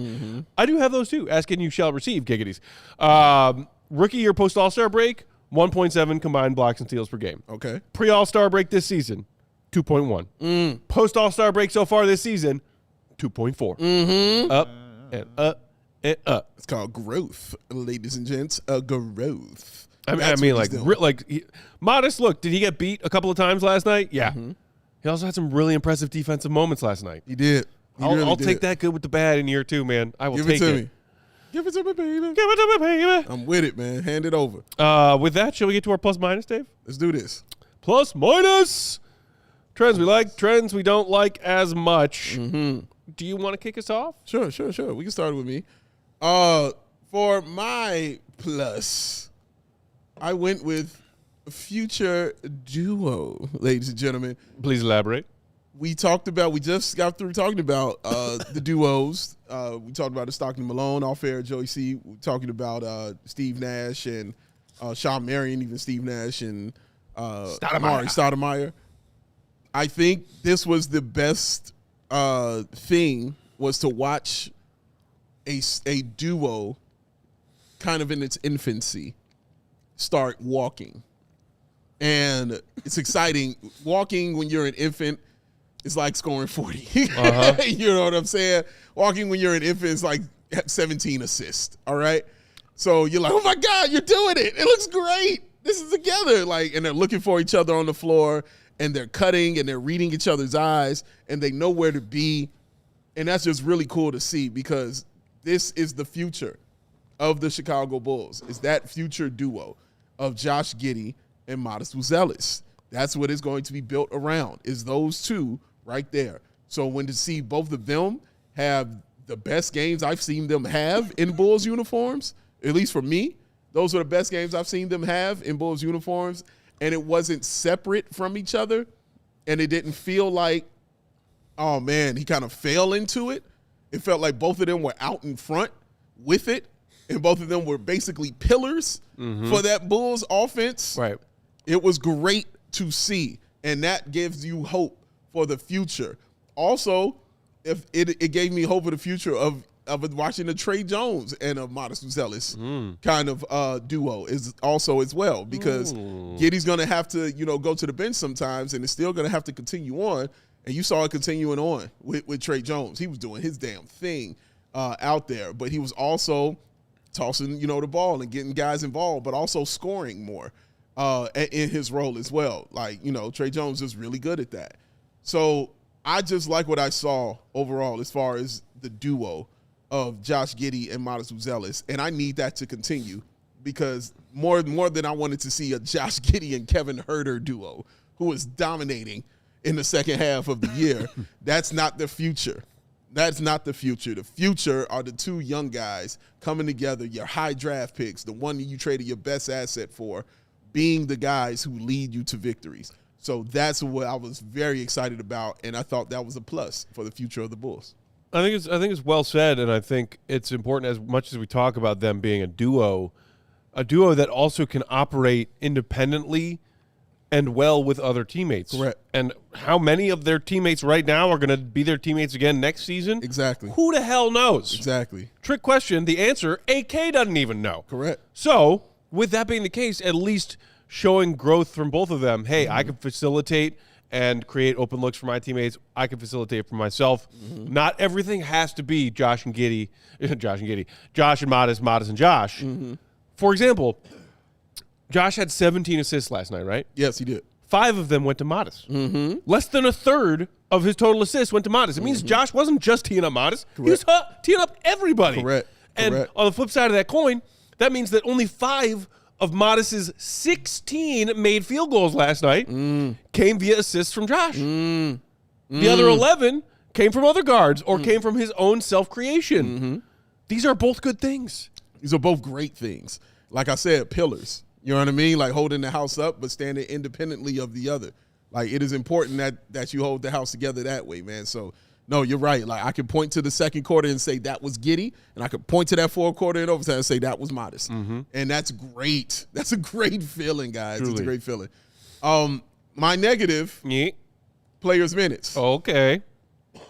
I do have those too. Ask and you shall receive, Giggities. Rookie year, post All-Star break, 1.7 combined blocks and steals per game. Okay. Pre All-Star break this season, 2.1. Post All-Star break so far this season, 2.4. Up and up. It's called growth, ladies and gents. Growth. I mean, Matas. Look, did he get beat a couple of times last night? Yeah. He also had some really impressive defensive moments last night. He did. I'll take that good with the bad in year 2, man. I will Give take it to me. Give it to me, baby. Give it to me, baby. I'm with it, man. Hand it over. With that, shall we get to our plus minus, Dave? Let's do this. Plus minus. Trends we like, trends we don't like as much. Do you want to kick us off? Sure. We can start with me. For my plus, I went with future duo, ladies and gentlemen. Please elaborate. We just got through talking about the duos. We talked about the Stockton Malone off air, Joey C. We're talking about Steve Nash and Sean Marion, even Steve Nash and Amari Stoudemire. I think this was the best thing was to watch a duo kind of in its infancy start walking. And it's exciting. Walking when you're an infant is like scoring 40. You know what I'm saying? Walking when you're an infant is like 17 assists. All right? So you're like, oh my God, you're doing it. It looks great. This is together. And they're looking for each other on the floor, and they're cutting, and they're reading each other's eyes, and they know where to be. And that's just really cool to see, because this is the future of the Chicago Bulls. Is that future duo of Josh Giddey and Matas Buzelis. That's what it's going to be built around, is those two right there. So when to see both of them have the best games I've seen them have in Bulls uniforms, at least for me, those are the best games I've seen them have in Bulls uniforms, and it wasn't separate from each other, and it didn't feel like, oh man, he kind of fell into it. It felt like both of them were out in front with it, and both of them were basically pillars for that Bulls offense. Right. It was great to see, and that gives you hope for the future. Also, if it gave me hope for the future of of watching a Tre Jones and a Matas Buzelis kind of duo is also as well, because Giddey's going to have to, go to the bench sometimes, and it's still going to have to continue on. And you saw it continuing on with Tre Jones. He was doing his damn thing out there, but he was also tossing, the ball and getting guys involved, but also scoring more in his role as well. Like, Tre Jones is really good at that. So I just like what I saw overall as far as the duo of Josh Giddey and Matas Buzelis, and I need that to continue, because more than I wanted to see a Josh Giddey and Kevin Huerter duo who was dominating in the second half of the year. That's not the future. That's not the future. The future are the two young guys coming together, your high draft picks, the one that you traded your best asset for, being the guys who lead you to victories. So that's what I was very excited about, and I thought that was a plus for the future of the Bulls. I think it's well said, and I think it's important, as much as we talk about them being a duo that also can operate independently and well with other teammates. Correct. And how many of their teammates right now are going to be their teammates again next season? Exactly. Who the hell knows? Exactly. Trick question. The answer, AK doesn't even know. Correct. So, with that being the case, at least showing growth from both of them. Hey, I can facilitate and create open looks for my teammates. I can facilitate for myself. Not everything has to be Josh and Matas, Matas and Josh. For example, Josh had 17 assists last night, right? Yes, he did. 5 of them went to Matas. Less than a third of his total assists went to Matas. It means Josh wasn't just teeing up Matas. He was teeing up everybody. Correct. And on the flip side of that coin, that means that only 5 of Matas's 16 made field goals last night came via assists from Josh. The other 11 came from other guards or came from his own self-creation. These are both good things. These are both great things. Like I said, pillars. You know what I mean? Like holding the house up but standing independently of the other. Like, it is important that you hold the house together that way, man. So, no, you're right. Like, I can point to the second quarter and say that was Giddey, and I could point to that fourth quarter in overtime and say that was Matas. And that's great. That's a great feeling, guys. Truly. It's a great feeling. My negative, players' minutes. Okay.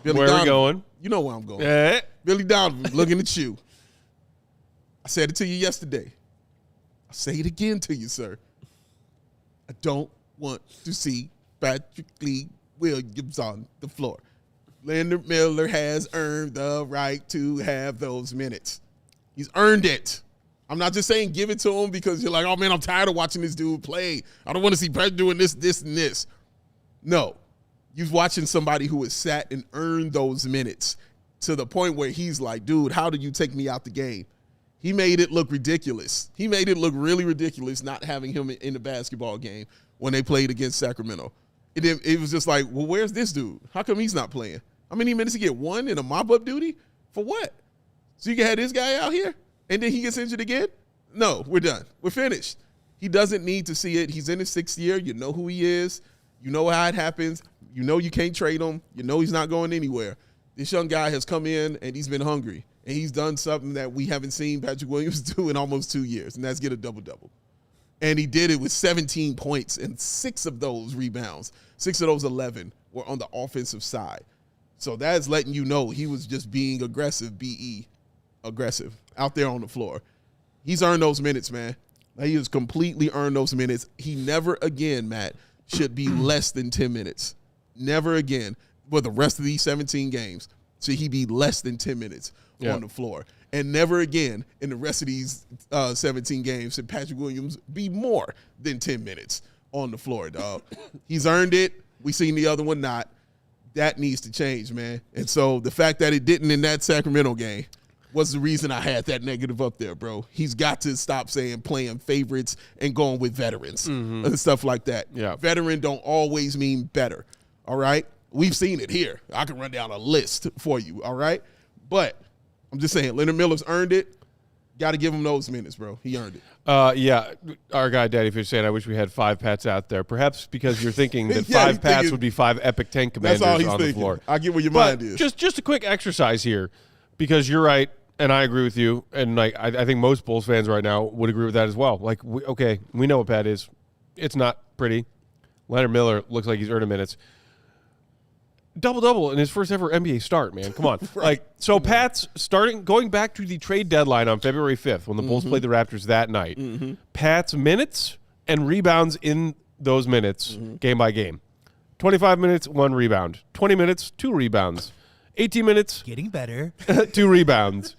Billy Where Donovan, are we going? You know where I'm going. Billy Donovan, looking at you. I said it to you yesterday. I'll say it again to you, sir. I don't want to see Patrick Lee Williams on the floor. Leonard Miller has earned the right to have those minutes. He's earned it. I'm not just saying give it to him because you're like, oh, man, I'm tired of watching this dude play. I don't want to see Patrick doing this, and this. No. You're watching somebody who has sat and earned those minutes to the point where he's like, dude, how did you take me out the game? He made it look ridiculous. He made it look really ridiculous not having him in the basketball game when they played against Sacramento. It was just like, well, where's this dude? How come he's not playing? How many minutes he get? 1 in a mop-up duty? For what? So you can have this guy out here and then he gets injured again? No, we're done. We're finished. He doesn't need to see it. He's in his 6th year. You know who he is. You know how it happens. You know you can't trade him. You know he's not going anywhere. This young guy has come in and he's been hungry. And he's done something that we haven't seen Patrick Williams do in almost 2 years, and that's get a double-double. And he did it with 17 points and 6 of those rebounds. 6 of those 11 were on the offensive side. So that's letting you know he was just being aggressive, B-E, aggressive, out there on the floor. He's earned those minutes, man. He has completely earned those minutes. He never again, Matt, should be less than 10 minutes. Never again for the rest of these 17 games should he be less than 10 minutes on the floor. And never again in the rest of these 17 games should Patrick Williams be more than 10 minutes on the floor, dog. He's earned it. We seen the other one not. That needs to change, man. And so the fact that it didn't in that Sacramento game was the reason I had that negative up there, bro. He's got to stop saying playing favorites and going with veterans and stuff like that. Yeah. Veteran don't always mean better, all right? We've seen it here. I can run down a list for you, all right? But I'm just saying, Leonard Miller's earned it. Got to give him those minutes, bro. He earned it. Yeah, our guy Daddy Fish saying, I wish we had 5 Pats out there. Perhaps because you're thinking that Yeah, 5 Pats would be 5 epic tank commanders That's all he's on thinking. the floor. I get where your But mind is. just a quick exercise here, because you're right, and I agree with you, and like I think most Bulls fans right now would agree with that as well. Like, we know what Pat is. It's not pretty. Leonard Miller looks like he's earning minutes. double-double in his first ever NBA start, man. Come on. Pat's going back to the trade deadline on February 5th when the Bulls played the Raptors that night. Pat's minutes and rebounds in those minutes, game by game. 25 minutes, 1 rebound. 20 minutes, 2 rebounds. 18 minutes. Getting better. 2 rebounds.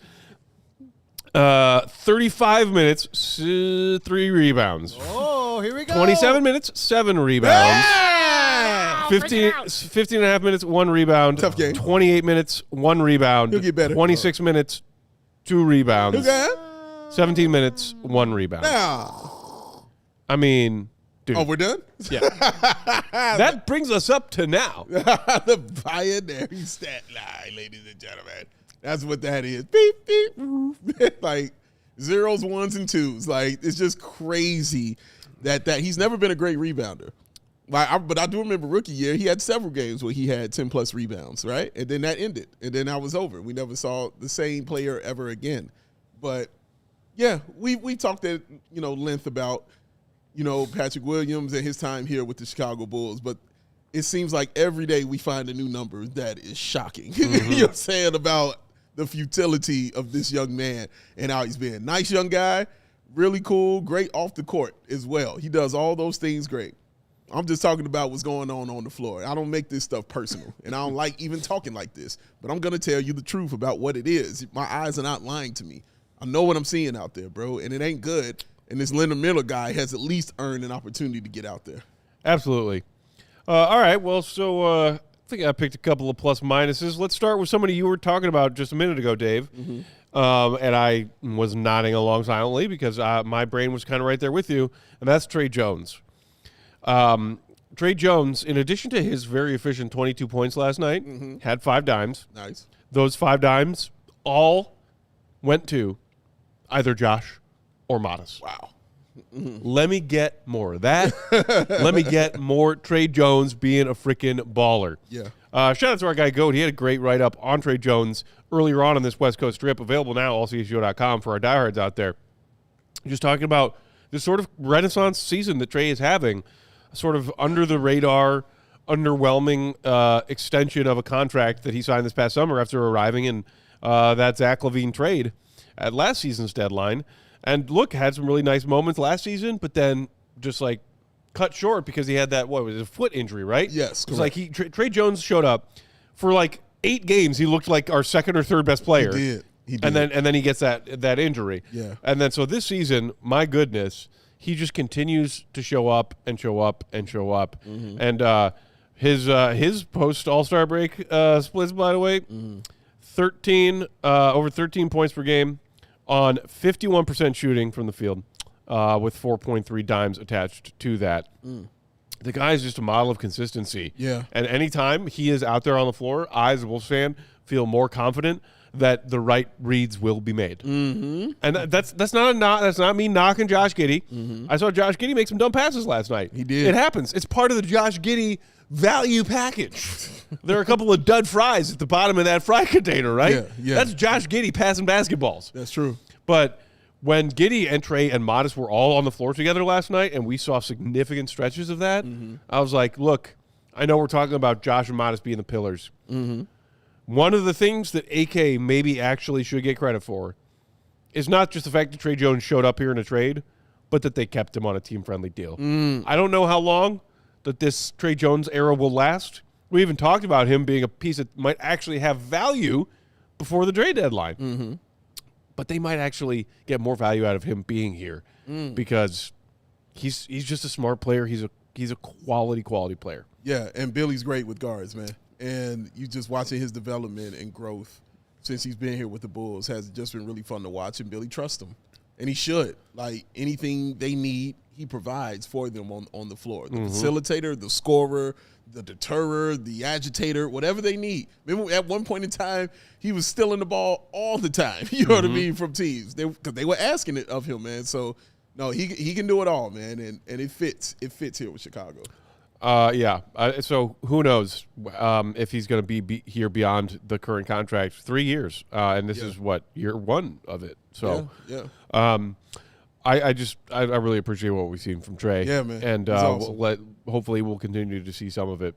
35 minutes, 3 rebounds. Oh, here we go. 27 minutes, 7 rebounds. 15 and a half minutes, 1 rebound. Tough game. 28 minutes, 1 rebound. He'll get better. 26 minutes, 2 rebounds. Okay. 17 minutes, 1 rebound. Now. I mean, dude. Oh, we're done? Yeah. That brings us up to now. The binary stat line, ladies and gentlemen. That's what that is. Beep, beep. Like zeros, ones, and twos. Like, it's just crazy that he's never been a great rebounder. But I do remember rookie year, he had several games where he had 10-plus rebounds, right? And then that ended. And then that was over. We never saw the same player ever again. But, yeah, we talked at, length about, Patrick Williams and his time here with the Chicago Bulls. But it seems like every day we find a new number that is shocking. You know what I'm saying, about the futility of this young man and how he's been. Nice young guy, really cool, great off the court as well. He does all those things great. I'm just talking about what's going on the floor. I don't make this stuff personal, and I don't like even talking like this. But I'm going to tell you the truth about what it is. My eyes are not lying to me. I know what I'm seeing out there, bro, and it ain't good. And this Leonard Miller guy has at least earned an opportunity to get out there. Absolutely. All right, well, so I think I picked a couple of plus minuses. Let's start with somebody you were talking about just a minute ago, Dave. And I was nodding along silently because my brain was kind of right there with you, and that's Tre Jones. Tre Jones, in addition to his very efficient 22 points last night, had 5 dimes. Nice. Those 5 dimes all went to either Josh or Matas. Wow. Let me get more of that. Let me get more Tre Jones being a freaking baller. Yeah. Shout out to our guy Goat. He had a great write-up on Tre Jones earlier on this West Coast trip, available now, allchgo.com for our diehards out there. Just talking about this sort of renaissance season that Tre is having, sort of under-the-radar, underwhelming extension of a contract that he signed this past summer after arriving in that Zach LaVine trade at last season's deadline. And look, had some really nice moments last season, but then just like cut short because he had that, what was it, a foot injury, right? Yes, It's like Tre Jones showed up for like 8 games. He looked like our second or third best player. He did. And then he gets that injury. Yeah. And then so this season, my goodness, he just continues to show up and show up and show up. And his post All-Star break splits, by the way, 13 over 13 points per game on 51% shooting from the field, with 4.3 dimes attached to that. The guy is just a model of consistency. Yeah. And anytime he is out there on the floor, I, as a Wolves fan, feel more confident that the right reads will be made. And that's not me knocking Josh Giddey. I saw Josh Giddey make some dumb passes last night. He did. It happens. It's part of the Josh Giddey value package. There are a couple of dud fries at the bottom of that fry container, right? Yeah. That's Josh Giddey passing basketballs. That's true. But when Giddey and Tre and Matas were all on the floor together last night and we saw significant stretches of that, I was like, look, I know we're talking about Josh and Matas being the pillars. One of the things that AK maybe actually should get credit for is not just the fact that Tre Jones showed up here in a trade, but that they kept him on a team-friendly deal. I don't know how long that this Tre Jones era will last. We even talked about him being a piece that might actually have value before the trade deadline. But they might actually get more value out of him being here because he's just a smart player. He's a quality player. Yeah, and Billy's great with guards, man. And you just watching his development and growth since he's been here with the Bulls has just been really fun to watch, and Billy trusts him. And he should. Like, anything they need, he provides for them on the floor. The facilitator, the scorer, the deterrer, the agitator, whatever they need. Remember, at one point in time, he was stealing the ball all the time, you know what I mean, from teams. Because they were asking it of him, man. So, no, he can do it all, man, and it fits. It fits here with Chicago. So who knows if he's going to be here beyond the current contract? 3 years, and this is year 1 of it. So, I really appreciate what we've seen from Tre. Yeah, man. And awesome. hopefully we'll continue to see some of it.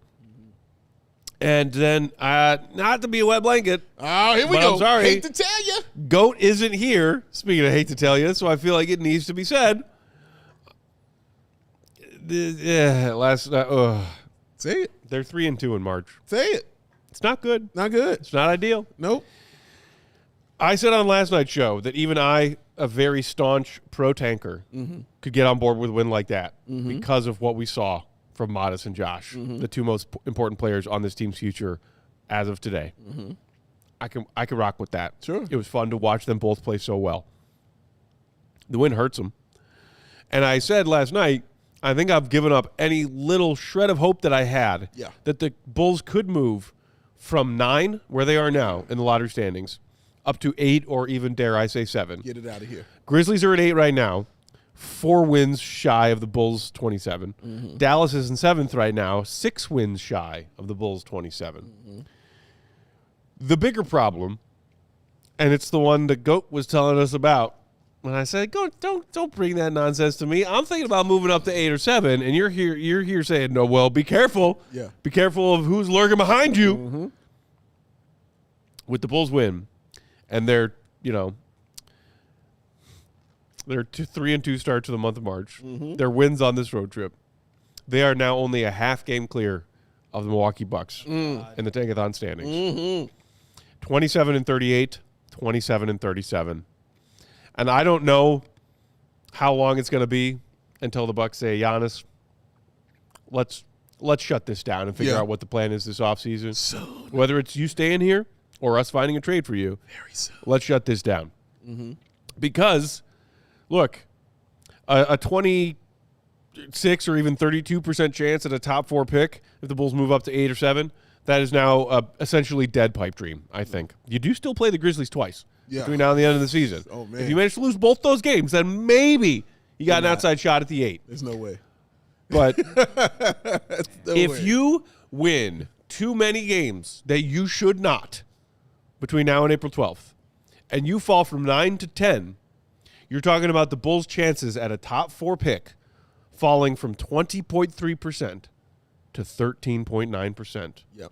And then, not to be a wet blanket, Oh, here we but go. I'm sorry. Hate to tell you. GOAT isn't here. Speaking of hate to tell you, so I feel like it needs to be said. Last night, Say it. they're 3-2 in March. Say it. It's not good. Not good. It's not ideal. Nope. I said on last night's show that even I, a very staunch pro tanker, could get on board with a win like that because of what we saw from Matas and Josh, the two most important players on this team's future as of today. I can rock with that. Sure. It was fun to watch them both play so well. The win hurts them. And I said last night, I think I've given up any little shred of hope that I had that the Bulls could move from 9, where they are now in the lottery standings, up to 8 or even, dare I say, 7. Get it out of here. Grizzlies are at 8 right now, 4 wins shy of the Bulls' 27. Dallas is in 7th right now, 6 wins shy of the Bulls' 27. The bigger problem, and it's the one that GOAT was telling us about, when I said, don't bring that nonsense to me. I'm thinking about moving up to 8 or 7, and you're here saying, no, well, be careful. Yeah. Be careful of who's lurking behind you. With the Bulls win, and they're 3-2 start to the month of March. Their wins on this road trip, they are now only a half game clear of the Milwaukee Bucks in the Tankathon standings. 27-38, 27-37. And I don't know how long it's going to be until the Bucks say, Giannis, let's shut this down and figure out what the plan is this offseason. Soon. Whether it's you staying here or us finding a trade for you, Very soon. let's shut this down. Because, look, a 26 or even 32% chance at a top 4 pick if the Bulls move up to 8 or 7, that is now essentially dead pipe dream, I think. You do still play the Grizzlies twice between now and the end of the season. Oh, man. If you manage to lose both those games, then maybe you got an outside shot at the 8. There's no way. But No if way. you win too many games that you should not between now and April 12th, and you fall from 9 to 10, you're talking about the Bulls' chances at a top 4 pick falling from 20.3% to 13.9%. Yep.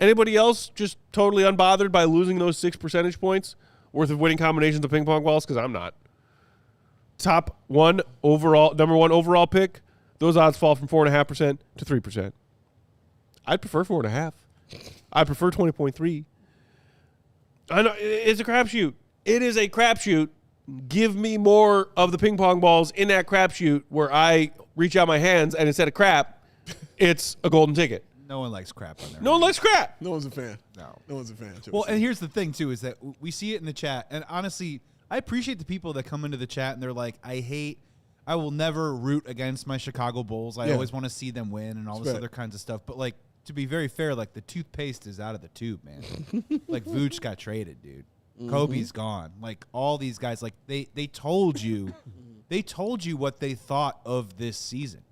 Anybody else just totally unbothered by losing those 6 percentage points worth of winning combinations of ping pong balls? Because I'm not. Top 1 overall, number 1 overall pick, those odds fall from 4.5% to 3%. I'd prefer 4.5. I prefer 20.3. I know it's a crapshoot. It is a crapshoot. Give me more of the ping pong balls in that crapshoot where I reach out my hands and instead of crap, it's a golden ticket. No one likes crap on there. No one likes crap. No one's a fan. No. No one's a fan. Well, and here's the thing, too, is that we see it in the chat. And honestly, I appreciate the people that come into the chat and they're like, I will never root against my Chicago Bulls. I always want to see them win and all this other kinds of stuff. But, like, to be very fair, like, the toothpaste is out of the tube, man. Like, Vooch got traded, dude. Kobe's gone. Like, all these guys, like, they told you what they thought of this season.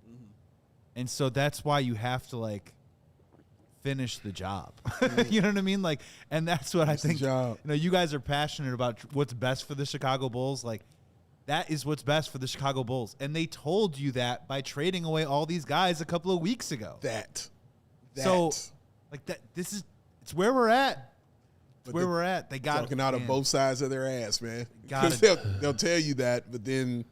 And so that's why you have to, like, finish the job. You know what I mean? Like, and that's what I think. You guys are passionate about what's best for the Chicago Bulls. Like, that is what's best for the Chicago Bulls. And they told you that by trading away all these guys a couple of weeks ago. So, like, it's where we're at. It's where we're at. They got talking out of both sides of their ass, man. Got They'll tell you that, but then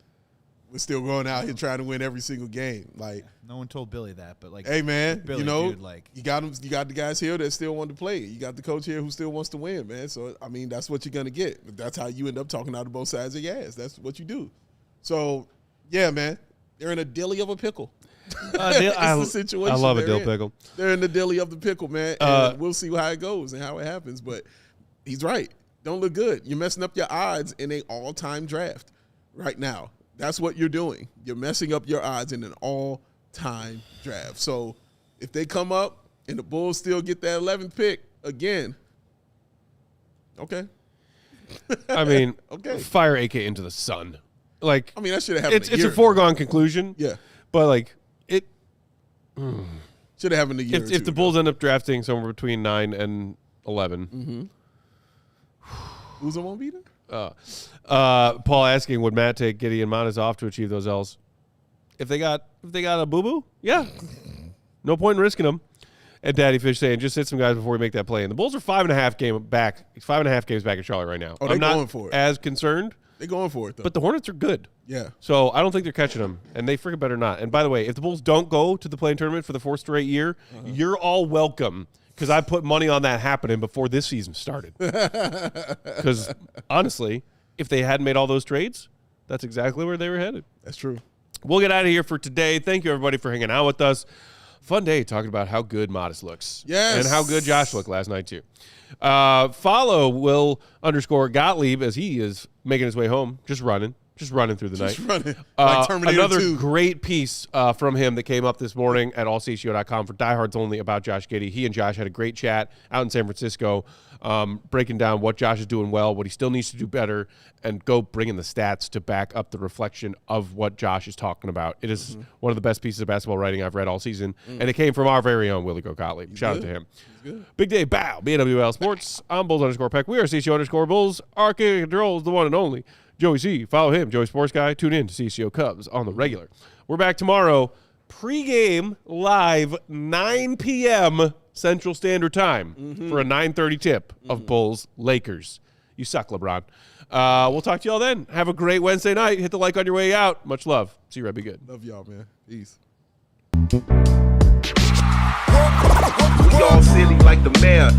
we're still going out here trying to win every single game. Like, no one told Billy that, but like, hey man, Billy, dude, like, you got them. You got the guys here that still want to play. You got the coach here who still wants to win, man. So I mean, that's what you're gonna get. But that's how you end up talking out of both sides of your ass. That's what you do. So yeah, man, they're in a dilly of a pickle. The situation. I love a they're dill in. pickle. They're in the dilly of the pickle, man. And we'll see how it goes and how it happens. But he's right. Don't look good. You're messing up your odds in an all-time draft right now. That's what you're doing. You're messing up your odds in an all-time draft. So if they come up and the Bulls still get that 11th pick again, okay. I mean, okay. Fire AK into the sun. Like, I mean, that should have happened. It's a foregone conclusion. Yeah. But like it should have happened a year. If the Bulls end up drafting somewhere between 9 and 11, who's the one beater? Paul asking, would Matt take Giddey and Matas off to achieve those L's? If they got a boo boo, yeah, no point in risking them. And Daddy Fish saying, just hit some guys before we make that play. And the Bulls are 5.5 games back in Charlotte right now. Oh, they're I'm not going for it. as concerned. They're going for it, though. But the Hornets are good. Yeah. So I don't think they're catching them, and they freaking better not. And by the way, if the Bulls don't go to the play-in tournament for the 4th straight year, you're all welcome, because I put money on that happening before this season started. Because honestly, if they hadn't made all those trades, that's exactly where they were headed. That's true. We'll get out of here for today. Thank you, everybody, for hanging out with us. Fun day talking about how good Matas looks. Yes. And how good Josh looked last night, too. Follow Will_Gottlieb as he is making his way home, just running through the night. Just running. Like Terminator Another 2. great piece from him that came up this morning at allchgo.com for diehards only about Josh Giddey. He and Josh had a great chat out in San Francisco, breaking down what Josh is doing well, what he still needs to do better, and go bringing the stats to back up the reflection of what Josh is talking about. It is one of the best pieces of basketball writing I've read all season, and it came from our very own Willie Gottlieb. Shout out to him. Big Dave Bow, BWL Sports. I'm Bulls_Peck. We are CHGO_Bulls. Our king controls the one and only Joey C. Follow him, Joey Sports Guy. Tune in to CHGO Cubs on the regular. We're back tomorrow, pregame live, 9 p.m. Central Standard Time for a 9:30 tip of Bulls-Lakers. You suck, LeBron. We'll talk to y'all then. Have a great Wednesday night. Hit the like on your way out. Much love. See you, Red. Be good. Love y'all, man. Peace. We all silly like the mayor.